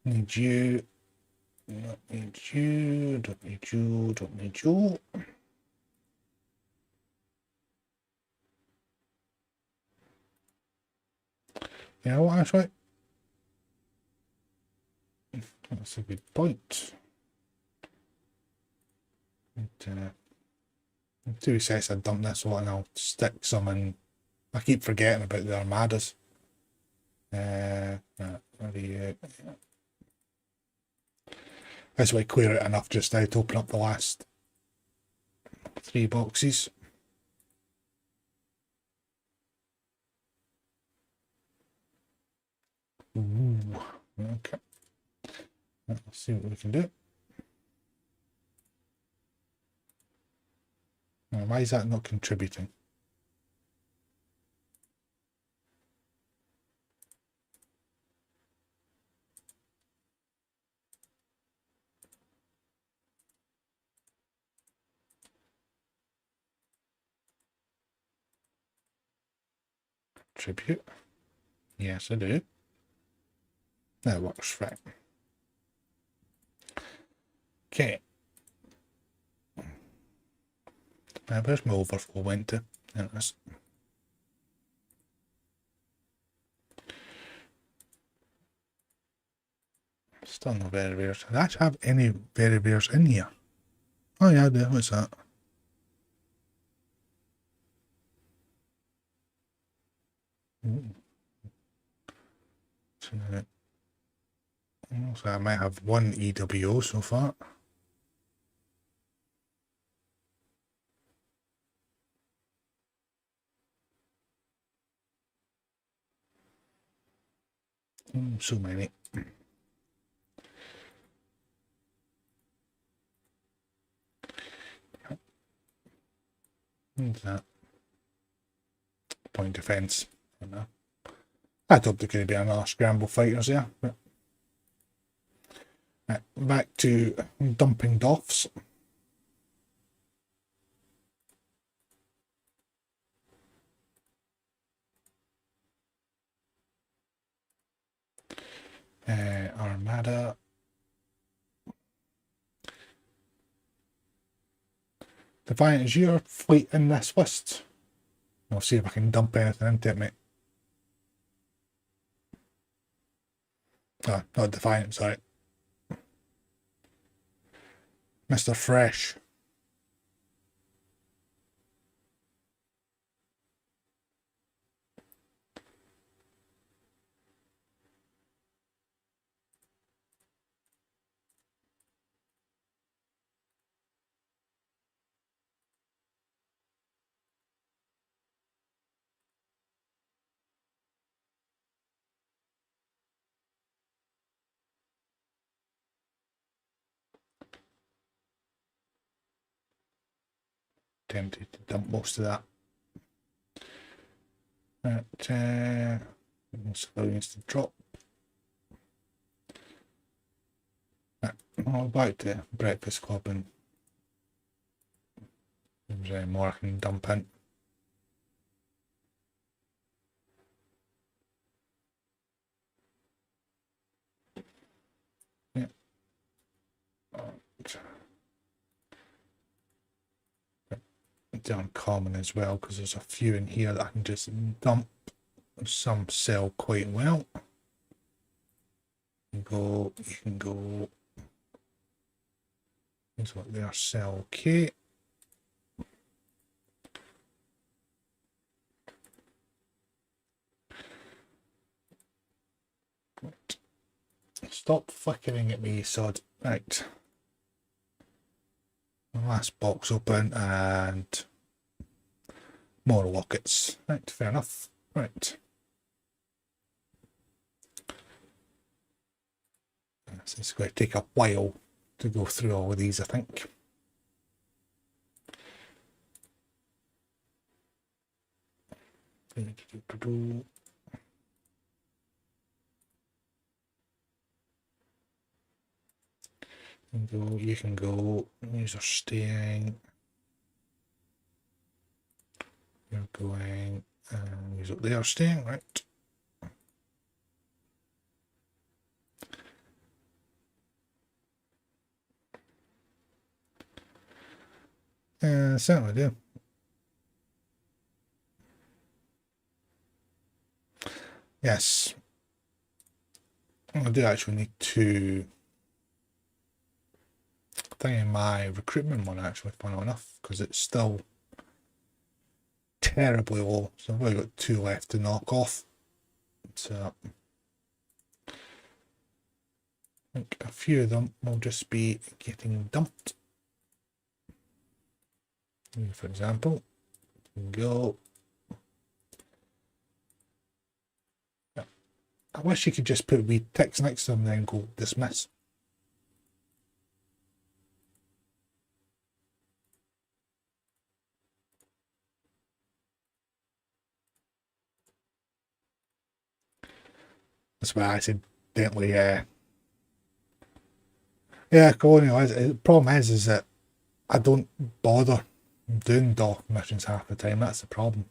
Speaker 1: Need you. Don't need you. Don't need you. Don't need you. Yeah, well, actually, that's a good point. And, 2 sets I dump this one and I'll stick some in. I keep forgetting about the armadas. Where are you? This way clear it enough just now to open up the last 3 boxes. Ooh, okay. Let's see what we can do. Now, why is that not contributing? Tribute. Yes, I do. That works right. Okay. Now, where's my overflow went to? There it is. Still no very rares. Did I actually have any very rares in here? Oh yeah, I do. What's that? So I might have 1 EWO so far. So many. What's that? Point defense. I thought there could be another scramble fighters there. But... Right, back to dumping doffs. Armada. Defiant, is your fleet in this list? I'll see if I can dump anything into it, mate. Oh, not Defiant, sorry. Mr. Fresh. tempted to dump most of that. Right, civilians to drop. Right, well, back to Breakfast Club, and if there's any more I can dump in. Yeah. The uncommon as well, because there's a few in here that I can just dump. Some sell quite well. You can go. Here's what they are, sell okay. Right. Stop flickering at me, sod. Right. Last box open, and more lockets. Right, fair enough. Right. So it's going to take a while to go through all of these, I think. You can go. These are staying. You're going. These up there are staying, right? Certainly do. Yes. I do actually need to. Thing in my recruitment one, actually, funnily enough, because it's still terribly low. So I've only got 2 left to knock off. So I think a few of them will just be getting dumped. For example, go. I wish you could just put wee ticks next to them and then go dismiss. That's why I accidentally, yeah, colonial. The problem is that I don't bother doing dock missions half the time. That's the problem.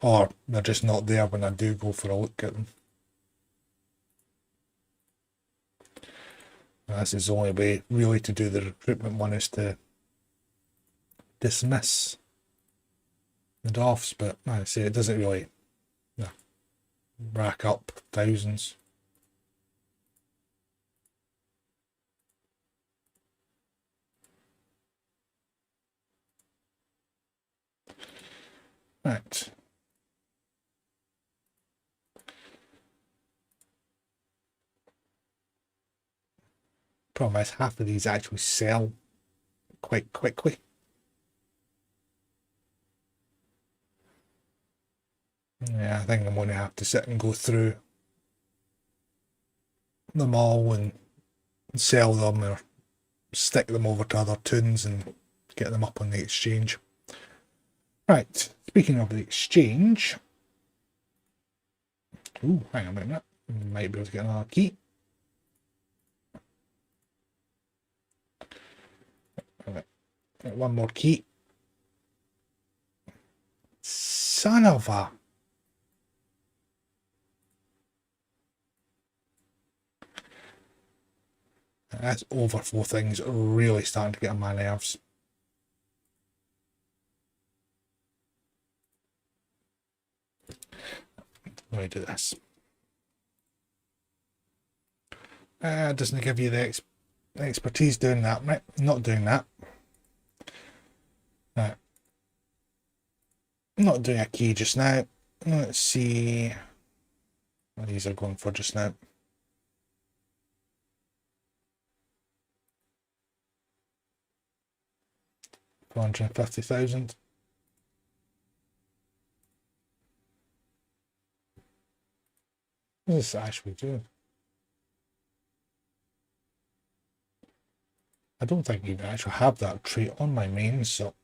Speaker 1: Or they're just not there when I do go for a look at them. This is the only way really to do the recruitment one, is to dismiss the doffs, but like I say, it doesn't really rack up thousands. Right. Problem is, half of these actually sell quite quickly. Yeah, I think I'm going to have to sit and go through them all and sell them, or stick them over to other tunes and get them up on the exchange. Right, speaking of the exchange. Ooh, hang on a minute. Might be able to get another key. One more key. Son of a... That's overflow things really starting to get on my nerves. Let me do this. Doesn't give you the expertise doing that, right? Not doing that. Right. Not doing a key just now. Let's see what these are going for just now. $450,000. What does this actually do? I don't think you can actually have that trait on my main, so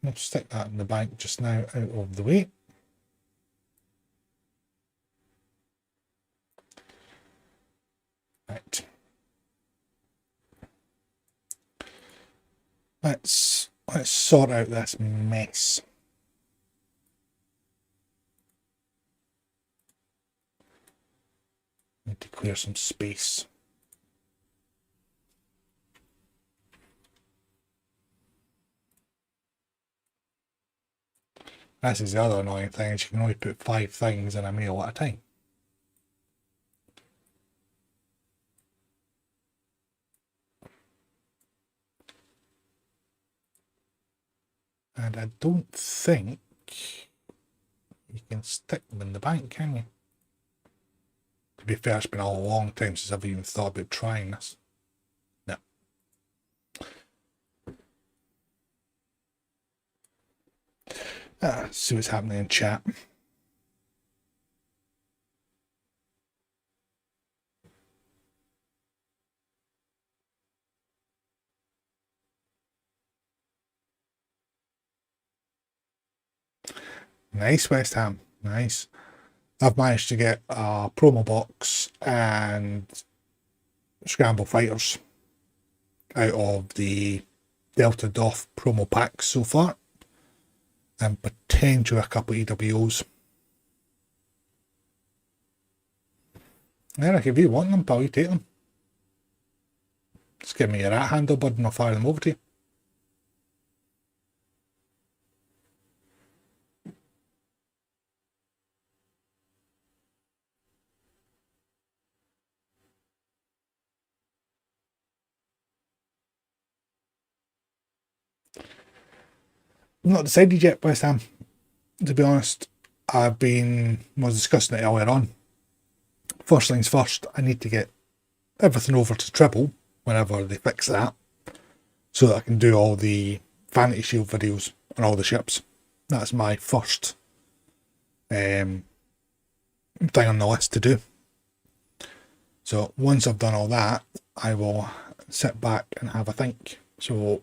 Speaker 1: I'll stick that in the bank just now out of the way. Right. Let's sort out this mess. Need to clear some space. This is the other annoying thing, is you can only put 5 things in a meal at a time. And I don't think you can stick them in the bank, can you? To be fair, it's been a long time since I've even thought about trying this. No. See what's happening in chat. Nice, West Ham. Nice. I've managed to get a promo box and Scramble Fighters out of the Delta Doff promo packs so far, and potentially a couple of EWOs. Eric, if you want them, pal, you take them. Just give me your rat handle, bud, and I'll fire them over to you. I'm not decided yet, West Ham. To be honest, was discussing it earlier on. First things first, I need to get everything over to Treble whenever they fix that, so that I can do all the Vanity Shield videos on all the ships. That's my first thing on the list to do. So once I've done all that, I will sit back and have a think. So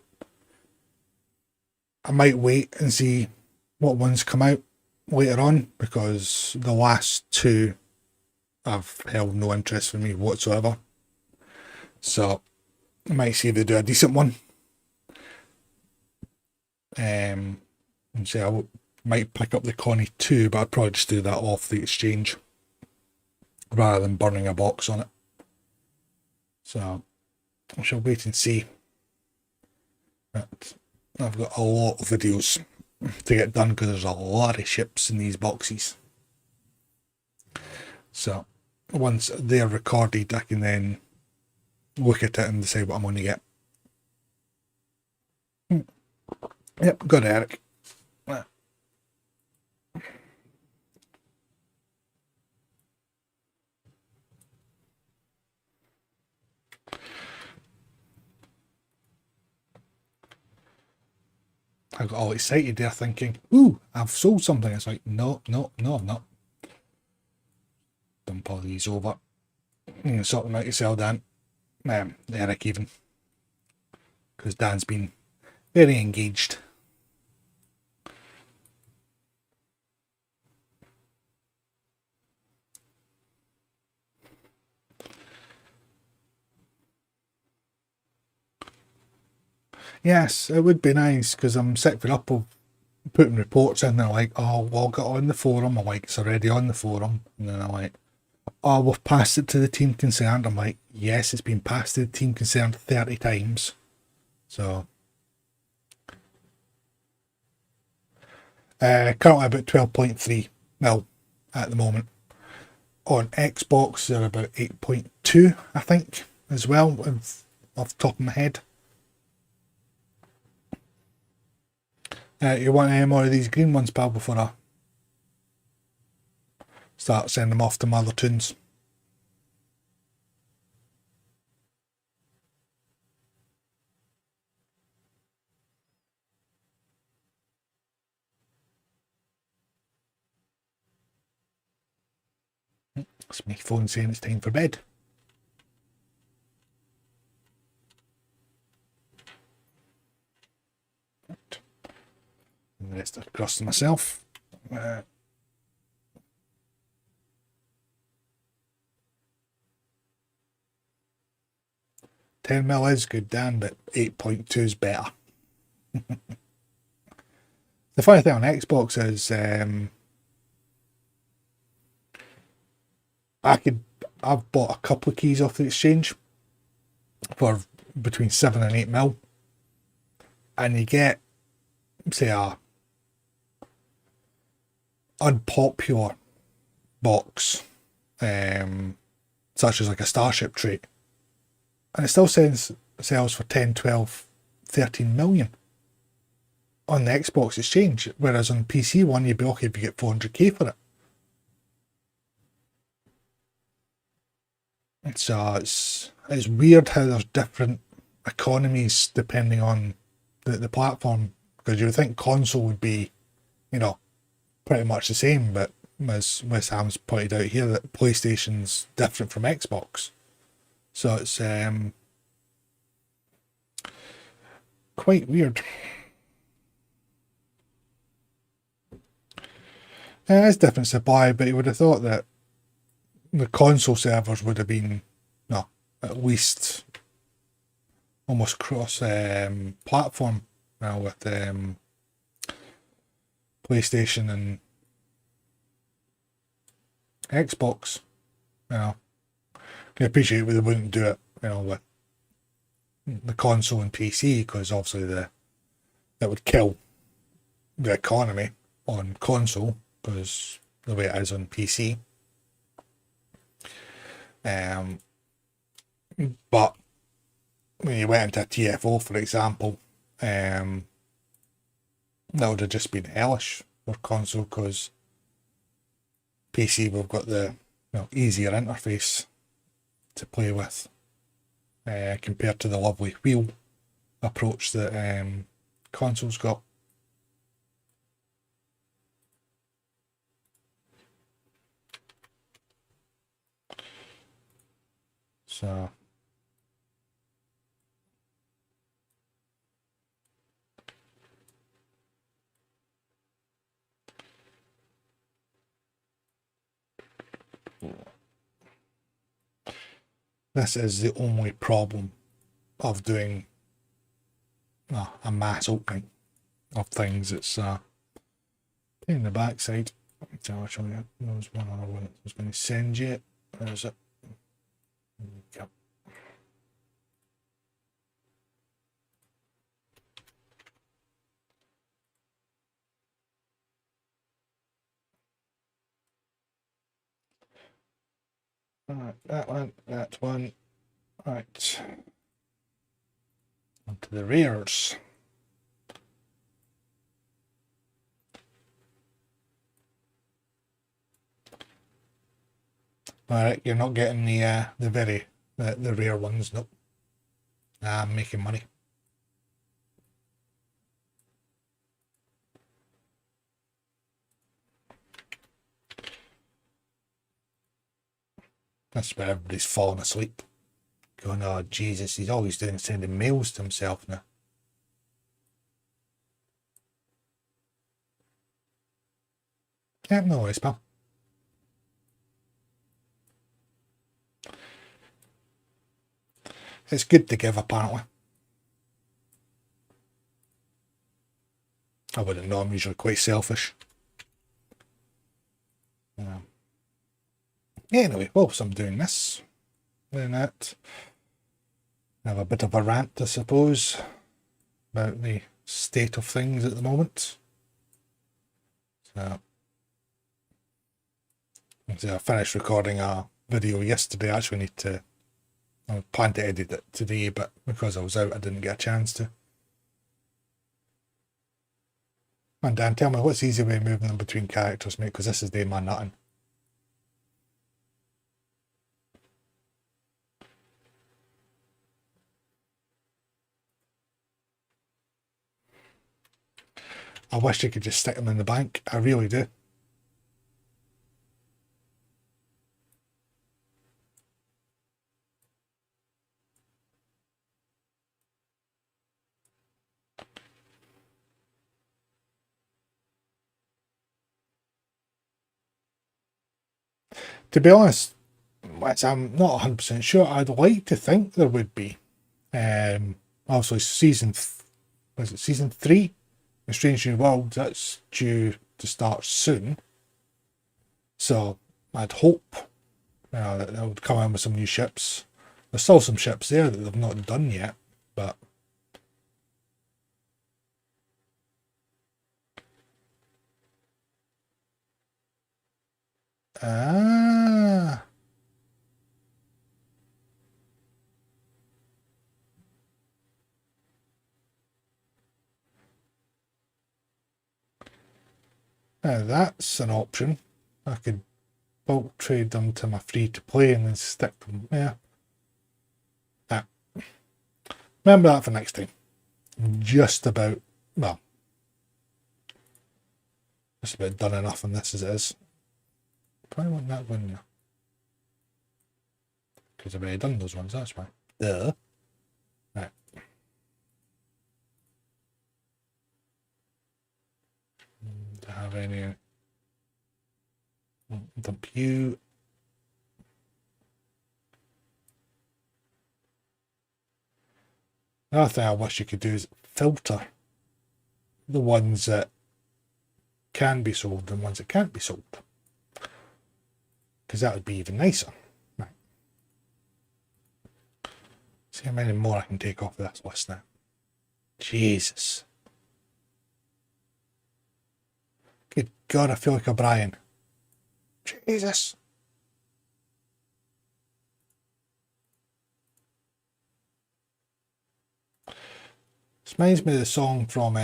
Speaker 1: I might wait and see what ones come out later on, because the last 2 have held no interest for me whatsoever. So I might see if they do a decent one. And say I might pick up the Connie 2, but I'd probably just do that off the exchange rather than burning a box on it. So I shall wait and see. But I've got a lot of videos to get done because there's a lot of ships in these boxes. So once they're recorded, I can then look at it and decide what I'm going to get. Yep, good, Eric. I got all excited there thinking, ooh, I've sold something. It's like, no, I'm not. Dump all these over. You can sort them out yourself, Dan. Eric even. Because Dan's been very engaged. Yes, it would be nice, because I'm sick up of putting reports in. They're like, oh, we'll get on the forum. I'm like, it's already on the forum. And then I'm like, oh, we've passed it to the team concerned. I'm like, yes, it's been passed to the team concerned 30 times. So currently about 12.3 mil at the moment. On Xbox, they're about 8.2, I think, as well, off the top of my head. You want any more of these green ones, pal, before I start sending them off to my other tunes? It's my phone saying it's time for bed. Stick across to myself. 10mm is good, Dan, but 8.2 is better. The funny thing on Xbox is I've bought a couple of keys off the exchange for between 7 and 8mm, and you get, say, a unpopular box, such as like a Starship trait, and it still sells for 10, 12, 13 million on the Xbox exchange, whereas on PC one you'd be okay if you get 400k for it. So it's weird how there's different economies depending on the platform, because you would think console would be, you know, pretty much the same, but as Sam's pointed out here, that PlayStation's different from Xbox. So it's quite weird. It's different supply, but you would have thought that the console servers would have been, no, at least almost cross platform now with PlayStation and Xbox. You know, I appreciate they wouldn't do it, you know, with the console and PC, because obviously that would kill the economy on console, because the way it is on PC. But when you went into a TFO, for example, that would have just been hellish for console, because PC we've got the easier interface to play with compared to the lovely wheel approach that console's got. So this is the only problem of doing a mass opening of things. It's in the backside. So I'll show you. There was one other one I was going to send you. There's it. Yep. Alright, that one. Right. Onto the rears. Alright, you're not getting the rare ones, nope. I'm making money. That's where everybody's falling asleep. Going, oh Jesus, he's always doing sending mails to himself now. Yeah, no worries, pal. It's good to give, apparently. I wouldn't know, I'm usually quite selfish. Anyway, whilst I'm doing this, doing that, I have a bit of a rant, I suppose, about the state of things at the moment. So I finished recording a video yesterday. I actually I planned to edit it today, but because I was out, I didn't get a chance to. And Dan, tell me, what's the easy way of moving them between characters, mate? Because this is doing my nutting. I wish you could just stick them in the bank. I really do. To be honest, which I'm not 100% sure, I'd like to think there would be. Also, was it season 3? The Strange New Worlds, that's due to start soon. So I'd hope that they would come in with some new ships. There's still some ships there that they've not done yet, but now that's an option. I could bulk trade them to my free to play and then stick them there. Yeah. Remember that for next time. Just about done enough on this as it is. Probably want that one there. Because I've already done those ones, that's why. Duh. Right. Do I have any? Dump you. Another thing I wish you could do is filter the ones that can be sold and ones that can't be sold. Because that would be even nicer. Right. See how many more I can take off this list now. Jesus. Good God, I feel like O'Brien. Jesus. This reminds me of the song from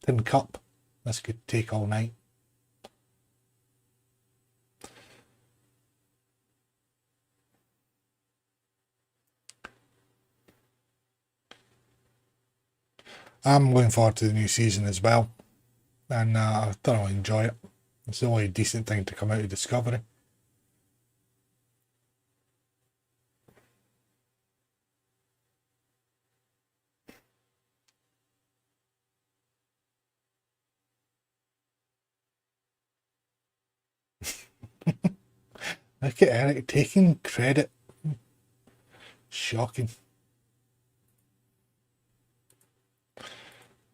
Speaker 1: Tin Cup. This could take all night. I'm looking forward to the new season as well, and I thoroughly enjoy it. It's the only decent thing to come out of Discovery. Look at Eric taking credit. Shocking.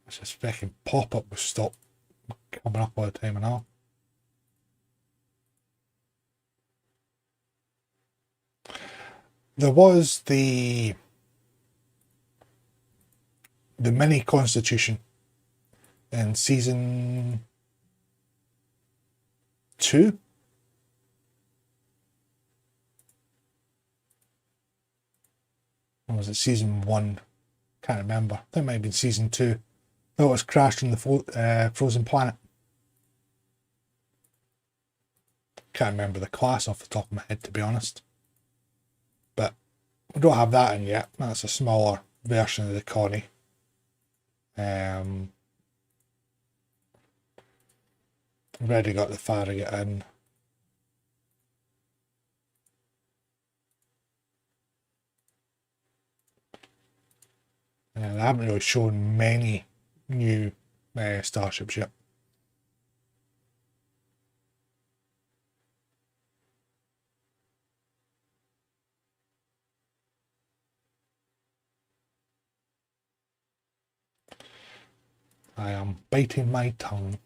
Speaker 1: It's just freaking pop-up will stop coming up all the time and all. There was the mini Constitution in season 2. Or was it season 1? Can't remember. That might have been season 2. That was crashed on the frozen planet. Can't remember the class off the top of my head, to be honest. But we don't have that in yet. That's a smaller version of the Connie. I've already got the Farragut in. And I haven't really shown many new starships yet. I am biting my tongue.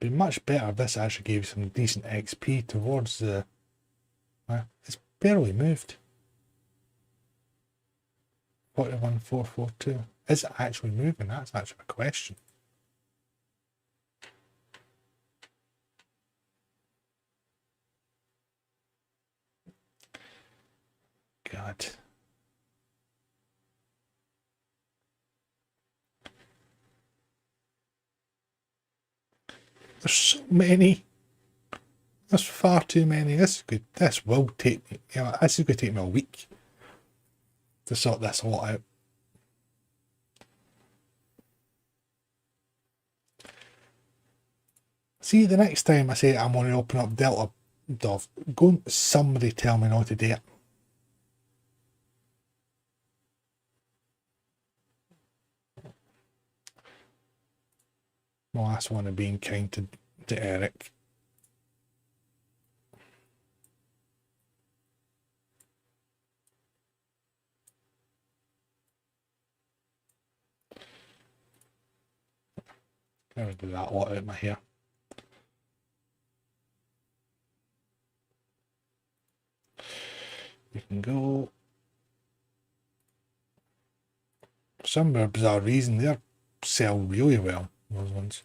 Speaker 1: It'd be much better if this actually gave some decent XP towards the... it's barely moved. 41,442. Is it actually moving? That's actually a question. God. There's so many. There's far too many. This will take me, this is going to take me a week to sort this all out. See, the next time I say I'm going to open up Delta Dov, go and somebody tell me not to do it. My last one of being kind to Eric. Never do that lot out of my hair. You can go. For some bizarre reason, they sell really well, those ones.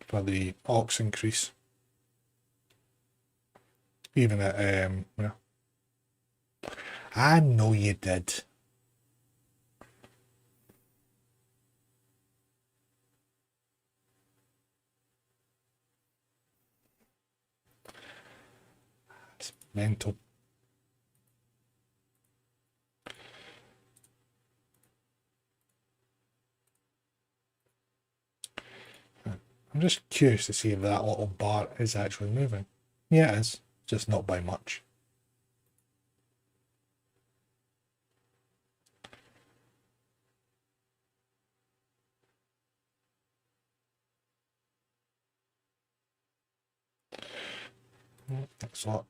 Speaker 1: For the aux increase. Even at, yeah. I know you did. It's mental. I'm just curious to see if that little bar is actually moving. Yeah, it is. Just not by much. That's a lot.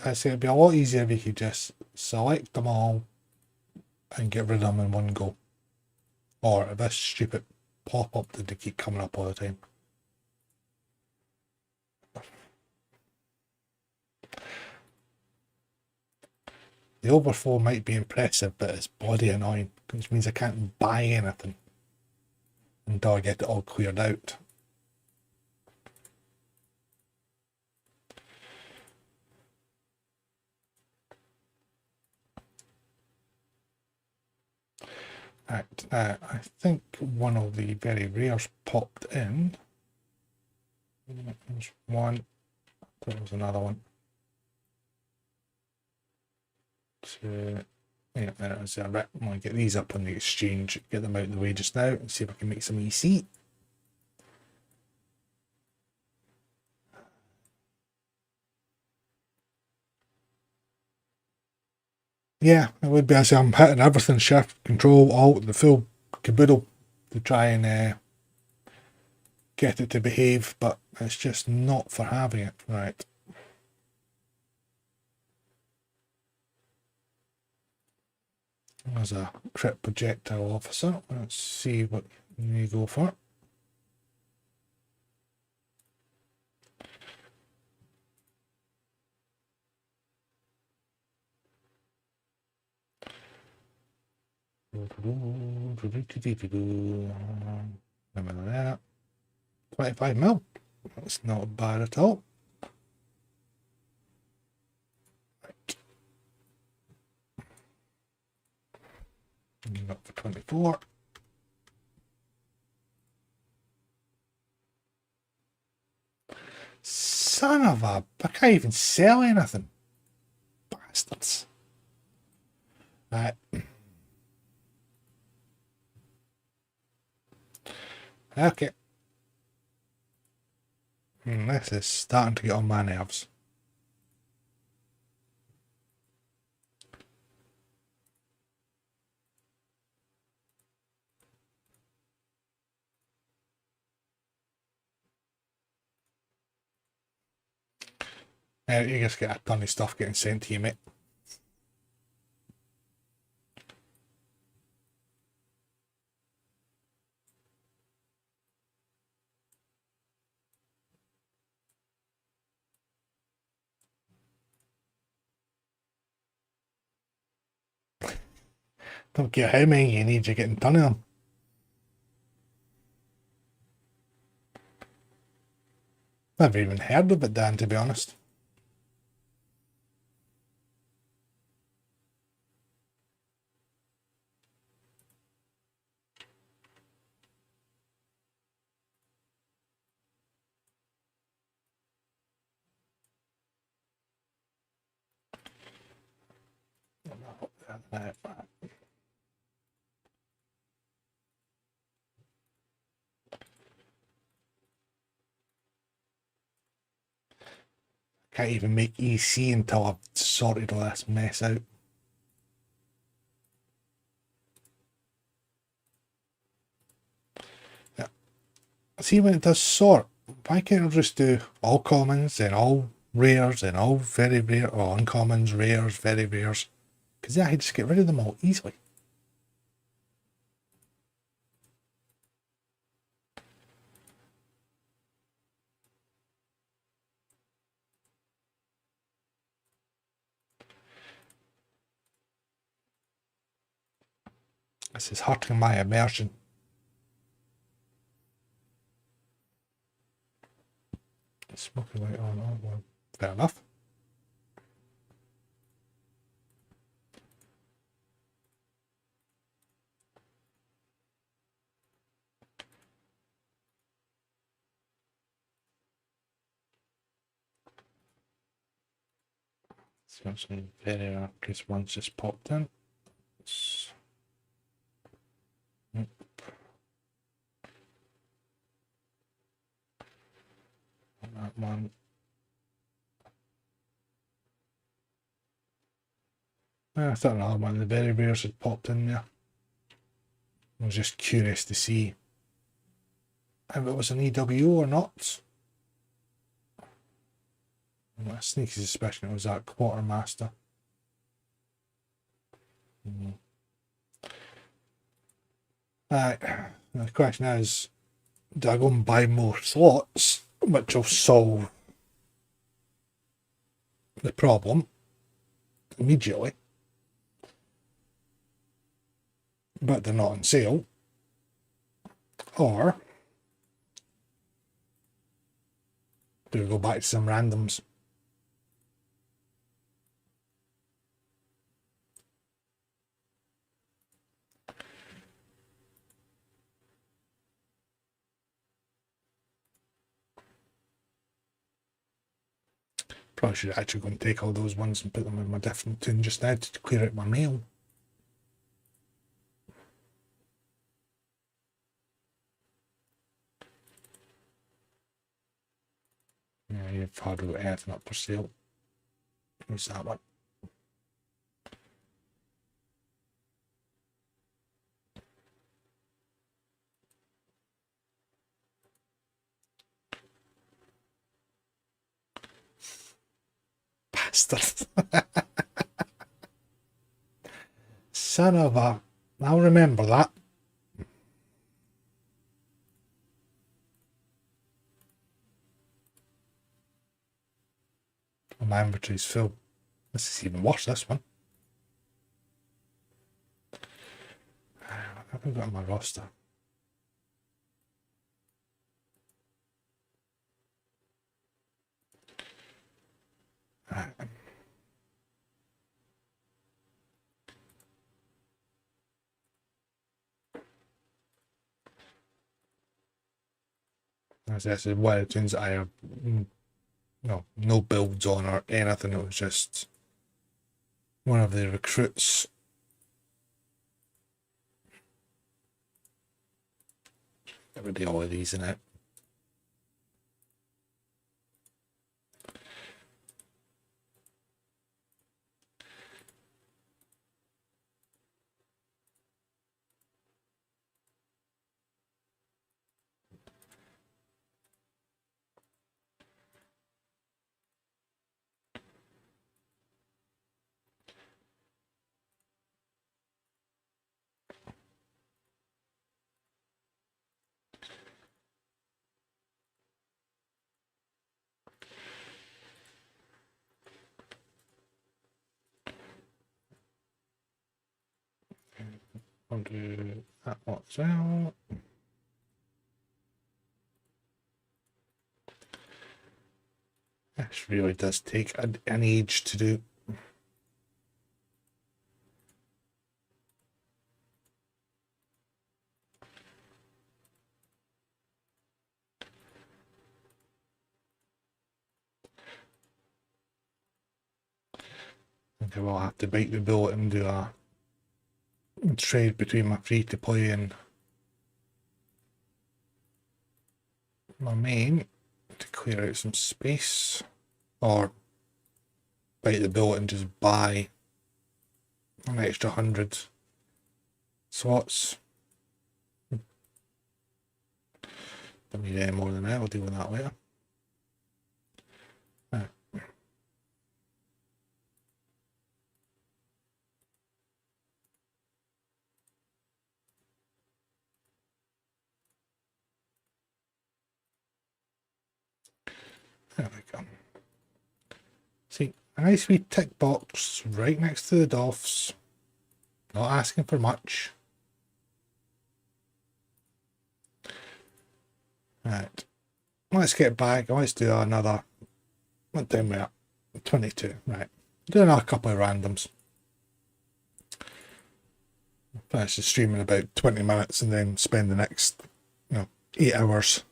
Speaker 1: I say it'd be a lot easier if you could just select them all and get rid of them in one go. Or if this stupid pop-up that they keep coming up all the time. The overflow might be impressive, but it's bloody annoying, which means I can't buy anything until I get it all cleared out. Right, I think one of the very rares popped in. There's one. There was another one. So, yeah, there it is. Right, I'm going to get these up on the exchange, get them out of the way just now, and see if I can make some EC. Yeah, it would be. As I'm hitting everything, shift, control, alt, the full caboodle to try and get it to behave, but it's just not for having it. Right. There's a crit projectile officer. Let's see what you go for. Remember that. 25 mil. That's not bad at all. Right. Up for 24. Son of a... I can't even sell anything. Bastards. Right. Okay. This is starting to get on my nerves. You just get a ton of stuff getting sent to you, mate. Don't care how many you need, you're getting a ton of them. Never even heard of it, Dan, to be honest. Can't even make EC until I've sorted all this mess out. Yeah. See, when it does sort, why can't I just do all commons and all rares and all very rare, or uncommons, rares, very rares? Because yeah, I could just get rid of them all easily. This is hurting my immersion. Smoking light on, oh, well, fair enough. So some very rare case ones just popped in. Nope. That one. I thought another one of the very rares had popped in there. I was just curious to see if it was an EW or not. My sneaky suspicion it was that quartermaster. Right, the question is, do I go and buy more slots, which will solve the problem immediately, but they're not on sale, or do we go back to some randoms? Probably should actually go and take all those ones and put them in my different tune just now to clear out my mail. Yeah, you've hardly got anything up for sale. Use that one. Bastard. Son of a... I'll remember that. Oh, my inventory's full. This is even worse, this one. What have I got on my roster? Right. This is one of the tunes that I have no builds on or anything. It was just one of the recruits. Get rid of all of these in it. I'll do that one's out. This really does take an age to do. I think I will have to bite the bullet and do a trade between my free to play and my main to clear out some space, or bite the bullet and just buy an extra 100 slots. Don't need any more than that, I'll deal with that later. Right. There we go. See, a nice wee tick box right next to the doffs. Not asking for much. Right. Let's get back. Let's do another. What time we at? 22. Right. Do another couple of randoms. Finish the stream in about 20 minutes and then spend the next 8 hours.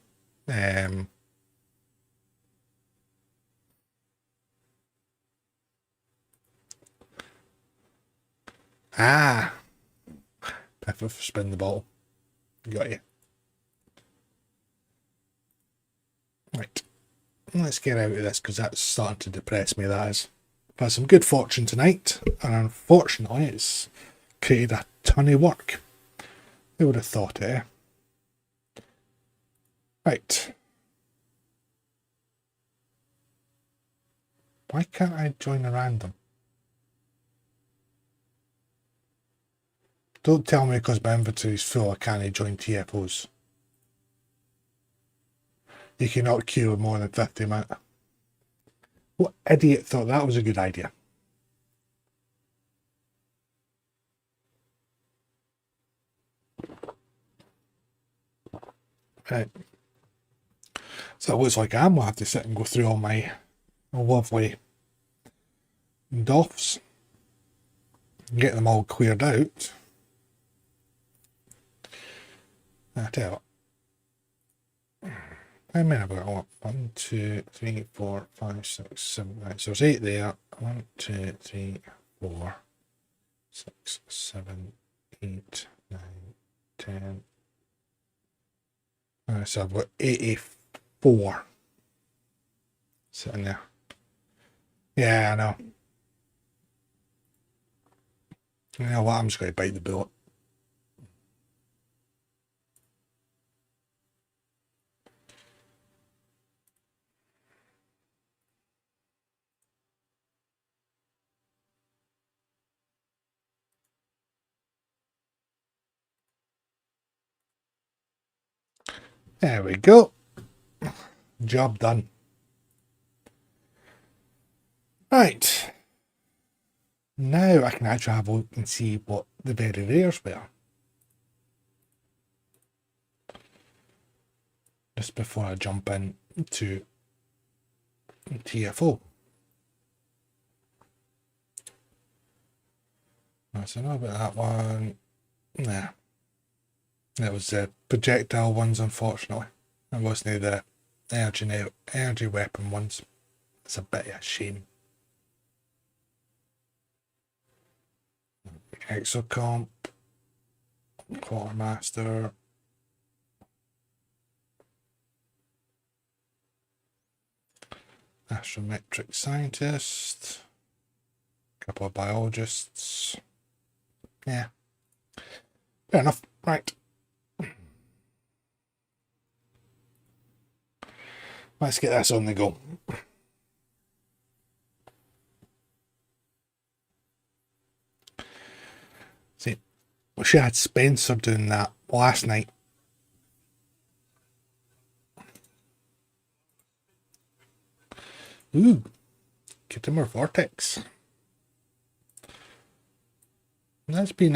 Speaker 1: Pepper for spin the bottle. Got you. Right. Let's get out of this because that's starting to depress me, that is. I've had some good fortune tonight, and unfortunately it's created a ton of work. Who would have thought it, eh? Right. Why can't I join a random? Don't tell me because my inventory is full I can't join TFOs. You cannot queue more than 50 minutes. What idiot thought that was a good idea? Right. So it looks like I'm going to have to sit and go through all my lovely doffs. Get them all cleared out. I tell you what. How many have I got? 1, 2, 3, 4, 5, 6, 7, 8. So there's 8 there. 1, 2, 3, 4, 6, 7, 8, 9, 10. So I've got 84 sitting there. Yeah, I know. You know what? I'm just going to bite the bullet. There we go. Job done. Right. Now I can actually have a look and see what the very rares were. Just before I jump in to TFO. So I know about that one. Nah. That was the projectile ones, unfortunately. It wasn't the energy weapon ones. It's a bit of a shame. Exocomp, Quartermaster, Astrometric Scientist, a couple of biologists. Yeah, fair enough. Right. Let's get this on the go. See, wish I had Spencer doing that last night. Ooh, Kittimer Vortex. That's been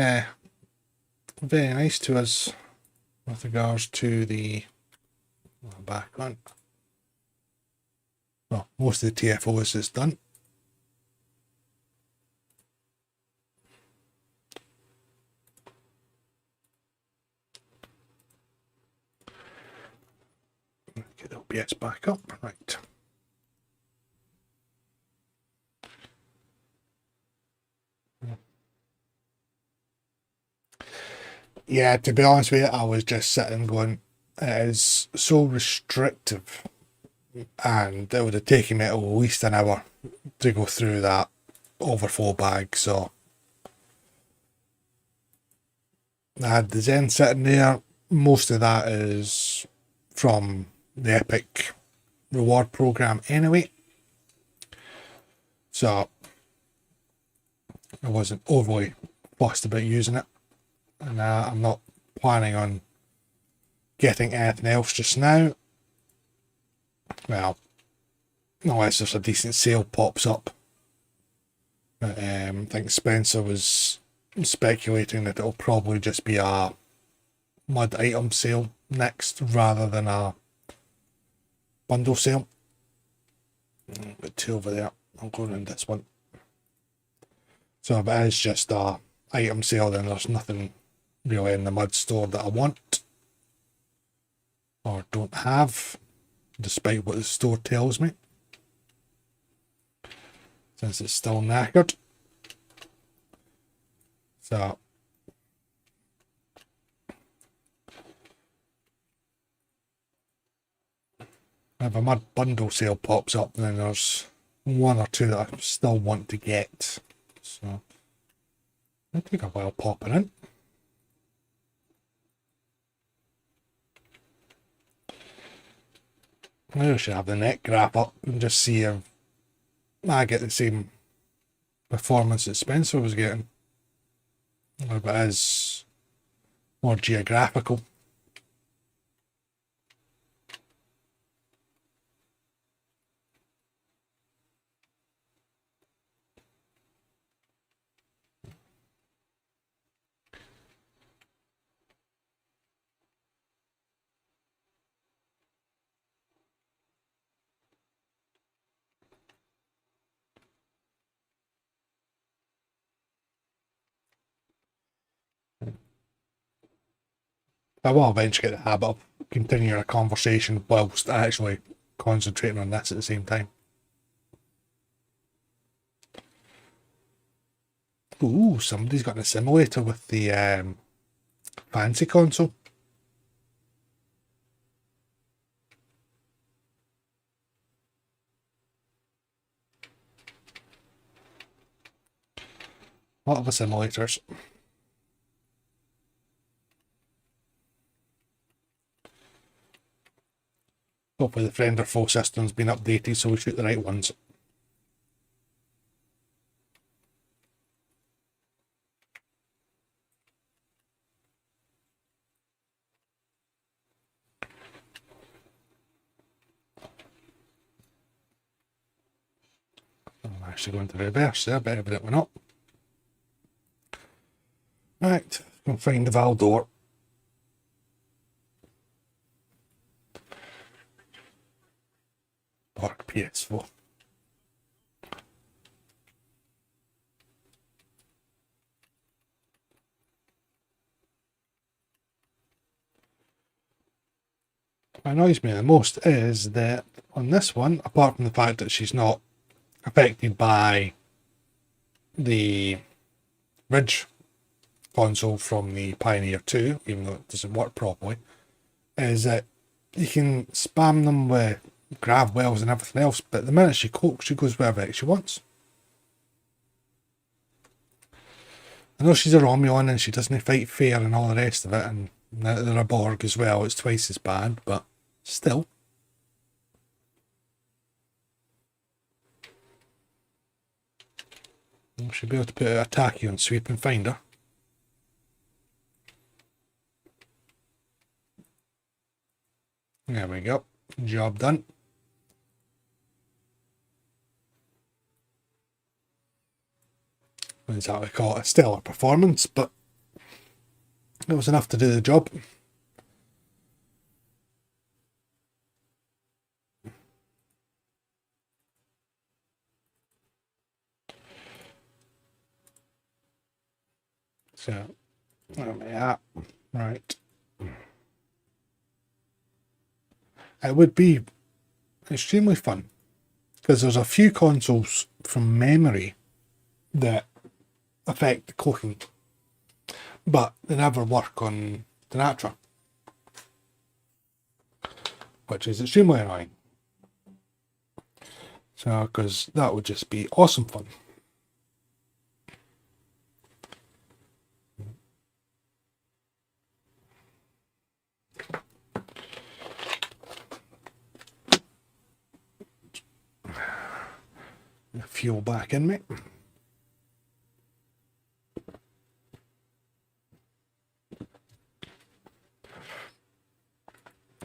Speaker 1: very nice to us with regards to the background. Well, most of the TFOs is done. Get the OBS back up, right. Yeah, to be honest with you, I was just sitting going, it is so restrictive, and it would have taken me at least an hour to go through that overflow bag. So I had the Zen sitting there. Most of that is from the Epic reward program anyway, so I wasn't overly fussed about using it, and I'm not planning on getting anything else just now. Well, unless there's a decent sale pops up. But, I think Spencer was speculating that it'll probably just be a mud item sale next rather than a bundle sale. Got two over there. I'll go around this one. So if it is just a item sale, then there's nothing really in the mud store that I want or don't have, despite what the store tells me, since it's still knackered. So if a mud bundle sale pops up, then there's one or two that I still want to get. So it'll take a while popping in. I should have the net graph up and just see if I get the same performance that Spencer was getting, or if it is more geographical. I will eventually get the habit of continuing a conversation whilst actually concentrating on this at the same time. Ooh, somebody's got a simulator with the fancy console. A lot of the simulators. Hopefully the friend or foe system's been updated so we shoot the right ones. I'm actually going to reverse there, but evidently not. Right, can find the Val door. Dark PS4. What annoys me the most is that on this one, apart from the fact that she's not affected by the Ridge console from the Pioneer 2, even though it doesn't work properly, is that you can spam them with grav wells and everything else, but the minute she cloaks, she goes wherever she wants. I know she's a Romulan and she doesn't fight fair and all the rest of it, and now they're a Borg as well, it's twice as bad, but still. We should be able to put a tacky on sweep and find her. There we go. Job done. I wouldn't exactly call it a stellar performance, but it was enough to do the job. So, where am I at? Right. It would be extremely fun, because there's a few consoles from memory that affect the cloaking. but they never work on the Natra, which is extremely annoying. So, because that would just be awesome fun. Fuel back in, mate.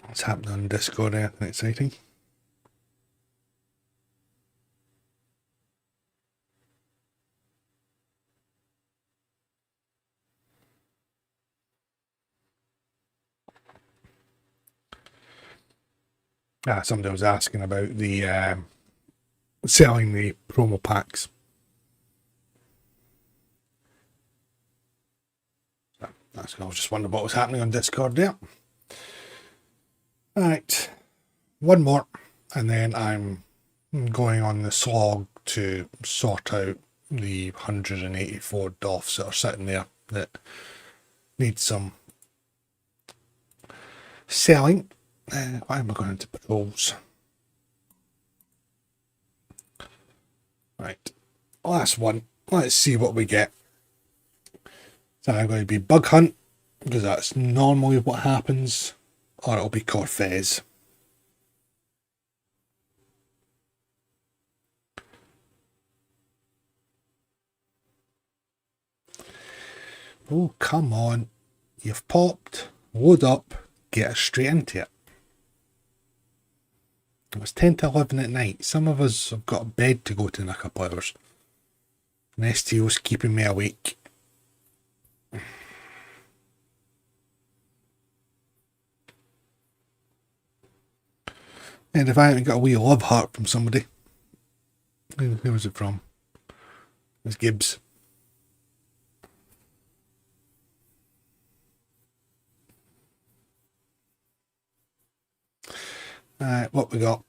Speaker 1: What's happening on Discord? Anything exciting? Somebody was asking about the selling the promo packs. That's I was just wondering what was happening on Discord there. Alright, one more, and then I'm going on the slog to sort out the 184 doffs that are sitting there that need some selling. Why am I going into patrols? Right, last one. Let's see what we get. So I'm going to be Bug Hunt, because that's normally what happens, or it'll be Corfez. Oh, come on. You've popped, load up, get us straight into it. It was 10 to 11 at night. Some of us have got a bed to go to in a couple of hours. And STO's keeping me awake. And if I haven't got a wee love heart from somebody. Who was it from? It was Gibbs. What we got?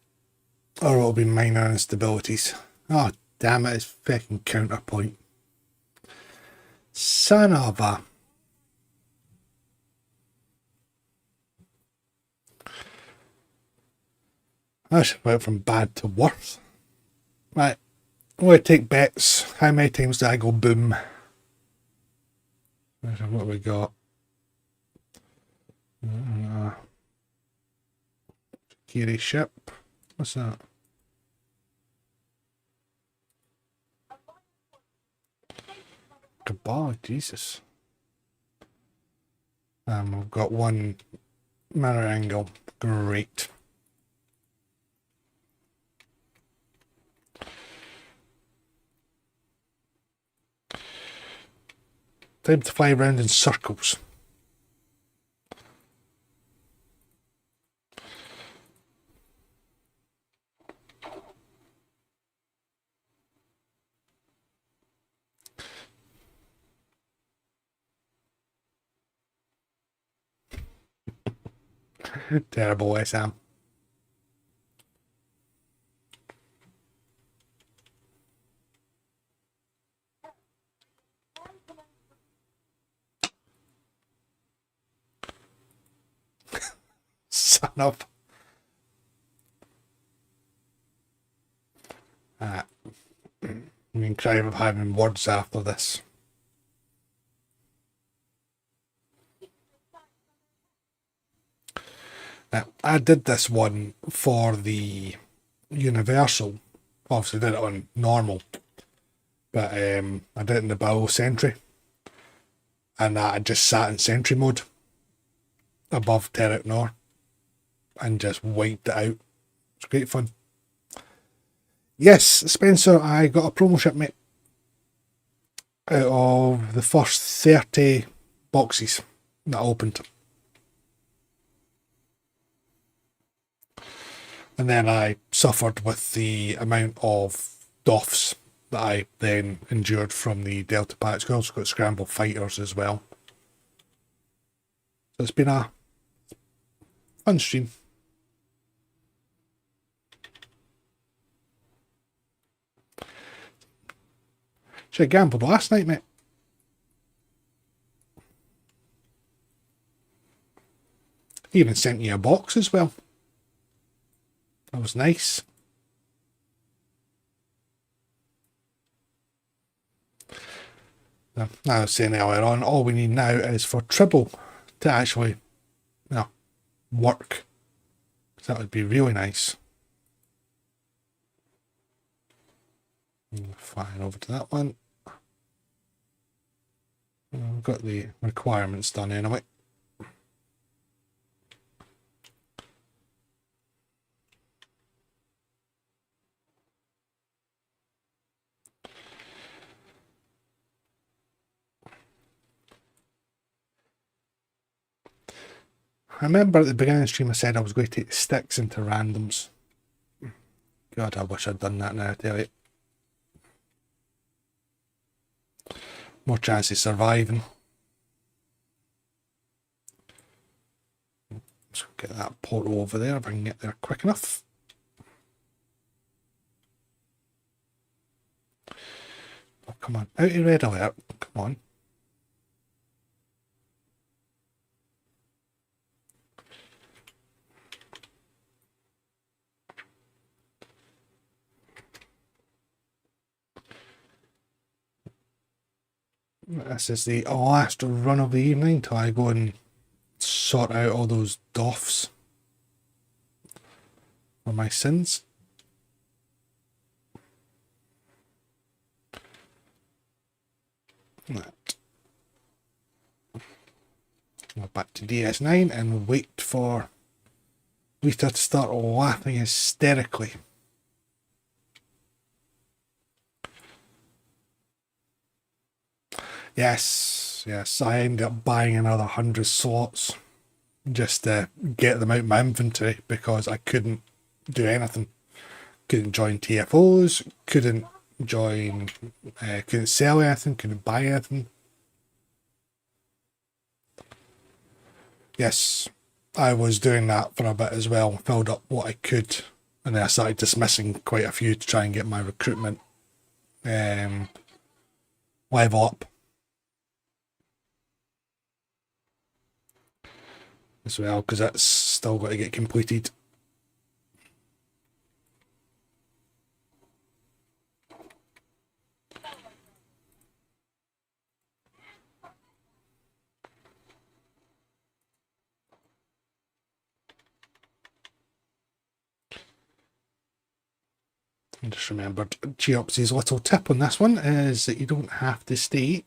Speaker 1: Or it'll be minor instabilities. Oh, damn it, it's fucking counterpoint. Son of a... I should went from bad to worse. Right, I'm going to take bets. How many times do I go boom? What we got? Kiri ship. What's that? Cabal, Jesus. We've got one mirror angle. Great. Time to fly around in circles. Terrible, Sam. Son of... Me and Clive of having words after this. Now, I did this one for the Universal. Obviously did it on normal. But I did it in the Bow Sentry. And I just sat in Sentry mode above Terek Nor and just wiped it out. It's great fun. Yes, Spencer, I got a promo ship, mate. Out of the first 30 boxes that I opened. And then I suffered with the amount of doffs that I then endured from the Delta packs. I also got Scramble Fighters as well. So it's been a fun stream. Should have gambled last night, mate. Even sent you a box as well. That was nice. Now, I was saying earlier on, all we need now is for Tribble to actually, work. So that would be really nice. Flying over to that one. We've got the requirements done anyway. I remember at the beginning of the stream I said I was going to take sticks into randoms. God, I wish I'd done that now, I tell you. More chance of surviving. Let's get that portal over there if I can get there quick enough. Oh, come on, out of red alert. Come on. This is the last run of the evening till I go and sort out all those doffs for my sins. That. Go back to DS9 and wait for Lita to start laughing hysterically. Yes, I ended up buying another 100 slots just to get them out of my inventory because I couldn't do anything. Couldn't join TFOs, couldn't sell anything, couldn't buy anything. Yes, I was doing that for a bit as well, filled up what I could, and then I started dismissing quite a few to try and get my recruitment level up. As well, because that's still got to get completed. I just remembered Geopsy's little tip on this one is that you don't have to stay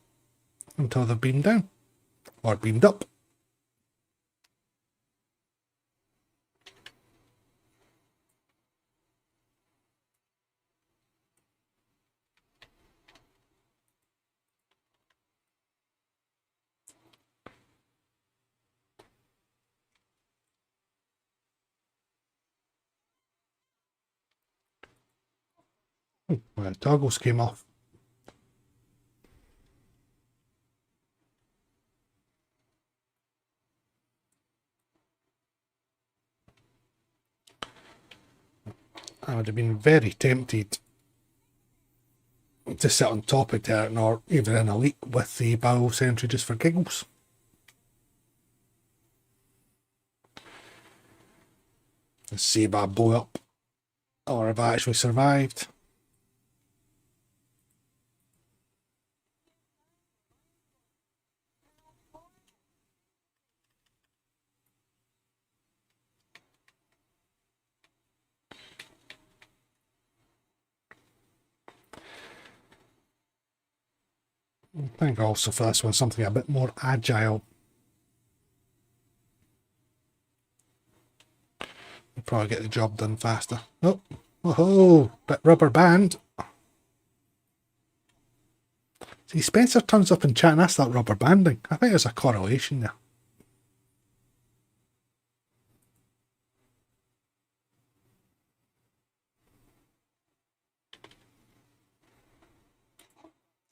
Speaker 1: until they've beamed down or beamed up. Well, the toggles came off. I would have been very tempted to sit on top of Titan or even in Elite with the Barrel Sentry just for giggles. And see if I blow up or if I actually survived. I think also for this one something a bit more agile. You'll probably get the job done faster. Oh, bit rubber band. See, Spencer turns up in chat and that's that rubber banding. I think there's a correlation there.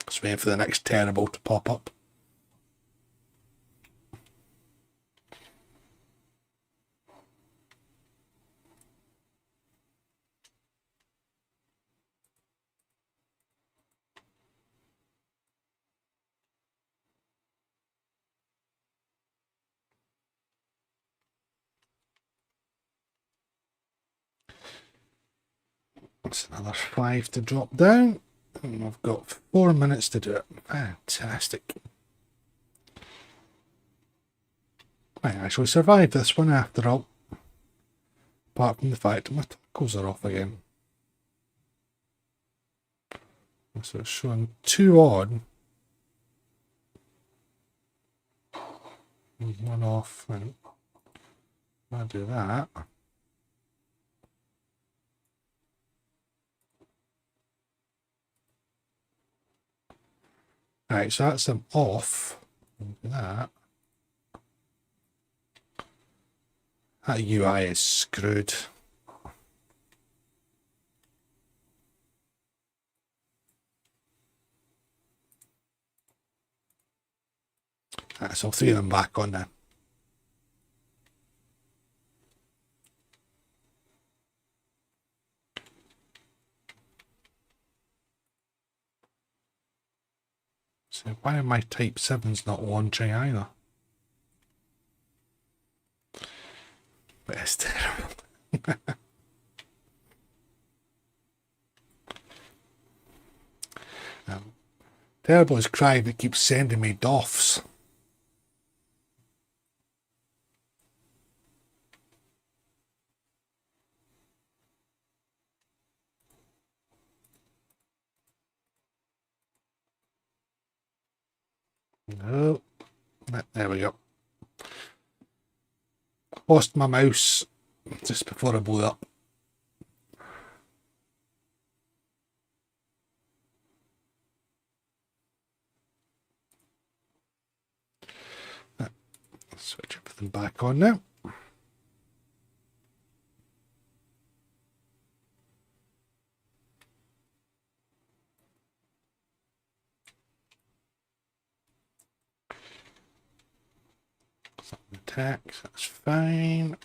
Speaker 1: Just waiting for the next terrible to pop up. That's another 5 to drop down. And I've got 4 minutes to do it. Fantastic. I actually survived this one after all. Apart from the fact my tackles are off again. So it's showing 2 on. And 1 off. And I'll do that. Right, so that's them off. And do that. That UI is screwed. Right, so 3 of them back on now. So why are my Type 7s not launching either? But it's terrible. Terrible is Cry that keeps sending me doffs. No. There we go. Lost my mouse just before I blew up. Switch everything back on now. Attacks, that's fine.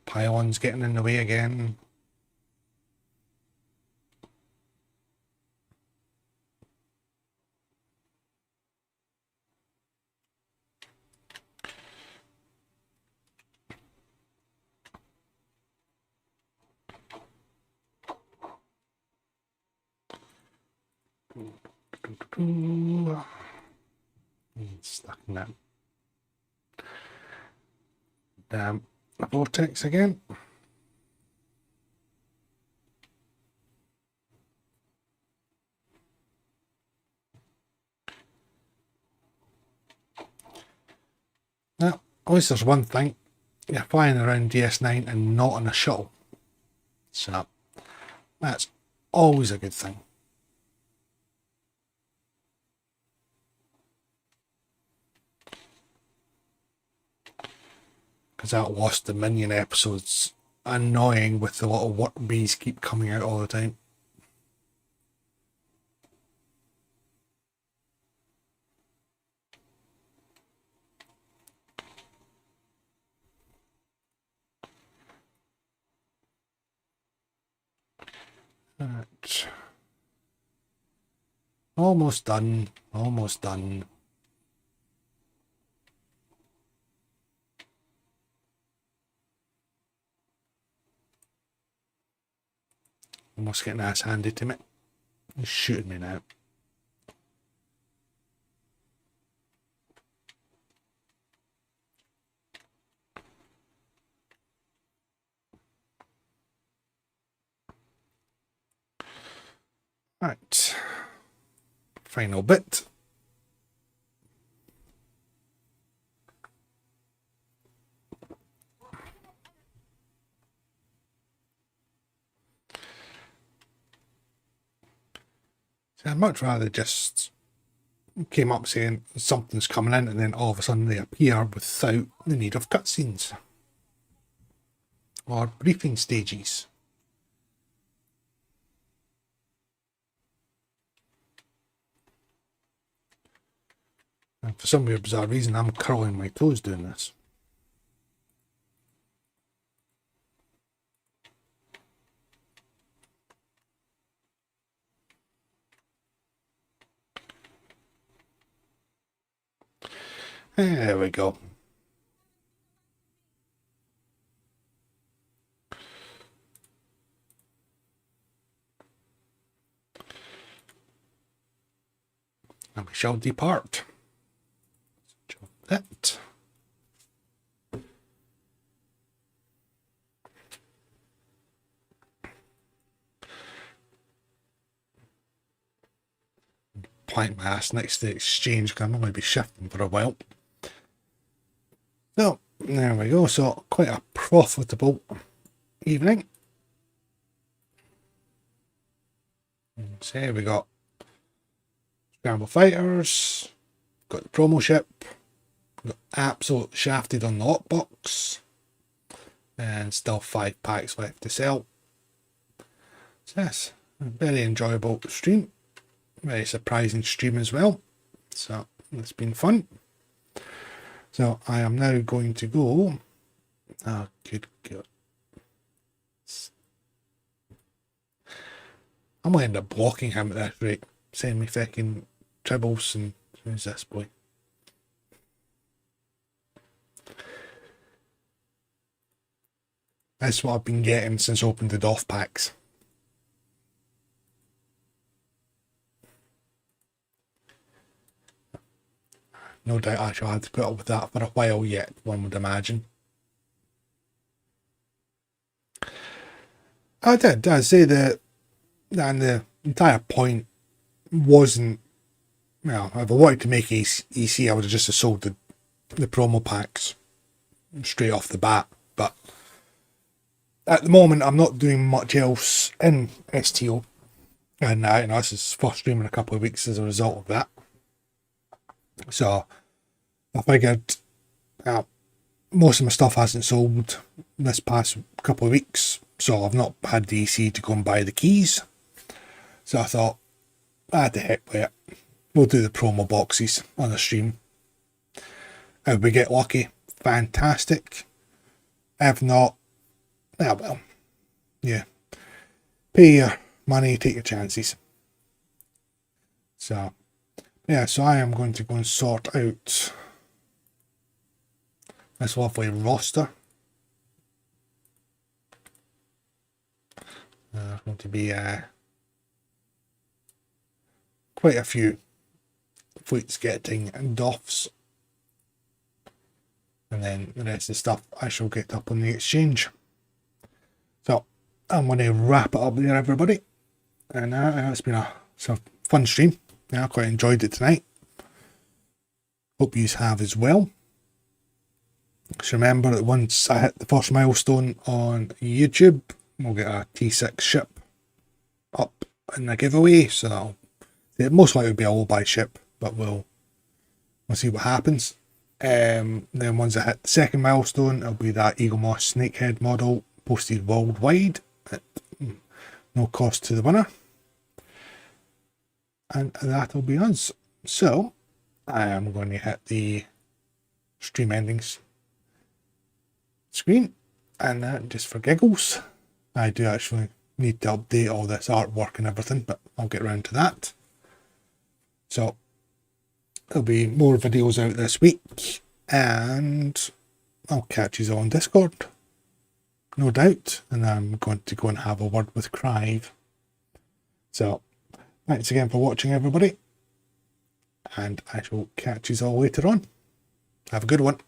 Speaker 1: Pylon's getting in the way again. Stuck in that damn vortex again. Now, at least there's one thing. You're flying around DS9 and not on a shuttle. So, that's always a good thing. Because that Lost Dominion episode's annoying with the little work bees keep coming out all the time. Right. Almost done. Almost done. Almost getting ass handed to me. He's shooting me now. Right. Final bit. So I'd much rather just came up saying something's coming in and then all of a sudden they appear without the need of cutscenes or briefing stages. And for some weird bizarre reason I'm curling my toes doing this. There we go. And we shall depart. That. Plant my ass next to the exchange because I'm not going to be shifting for a while. So, there we go. So, quite a profitable evening. So, here we got Scramble Fighters, got the promo ship, got absolutely shafted on the lockbox, and still 5 packs left to sell. So, yes, a very enjoyable stream. Very surprising stream as well. So, it's been fun. So, I am now going to go. Oh, good God. I'm going to end up blocking him at this rate. Send me fucking tribbles and who's this boy? That's what I've been getting since I opened the DOF packs. No doubt I shall have to put up with that for a while yet, one would imagine. I did say that, and the entire point wasn't, well, if I wanted to make EC, I would have just sold the promo packs straight off the bat. But at the moment, I'm not doing much else in STO. And you know, this is first stream in a couple of weeks as a result of that. So I figured most of my stuff hasn't sold this past couple of weeks, so I've not had the EC to go and buy the keys. So I thought, the heck with it. We'll do the promo boxes on the stream. If we get lucky, fantastic. If not, well, yeah. Pay your money, take your chances. So, yeah, so I am going to go and sort out this lovely roster. There's going to be quite a few fleets getting DOFs. And then the rest of the stuff I shall get up on the exchange. So, I'm going to wrap it up there, everybody. And it's been a fun stream. I quite enjoyed it tonight. Hope you have as well. Just remember that once I hit the first milestone on YouTube, we'll get a T6 ship up in a giveaway. So it most likely be a all buy ship, but we'll see what happens. Then once I hit the second milestone, it'll be that Eagle Moss Snakehead model posted worldwide at no cost to the winner. And that'll be us. So, I am going to hit the stream endings screen. And just for giggles, I do actually need to update all this artwork and everything, but I'll get around to that. So, there'll be more videos out this week. And I'll catch you all on Discord. No doubt. And I'm going to go and have a word with Crive. So, thanks again for watching, everybody, and I shall catch you all later on. Have a good one.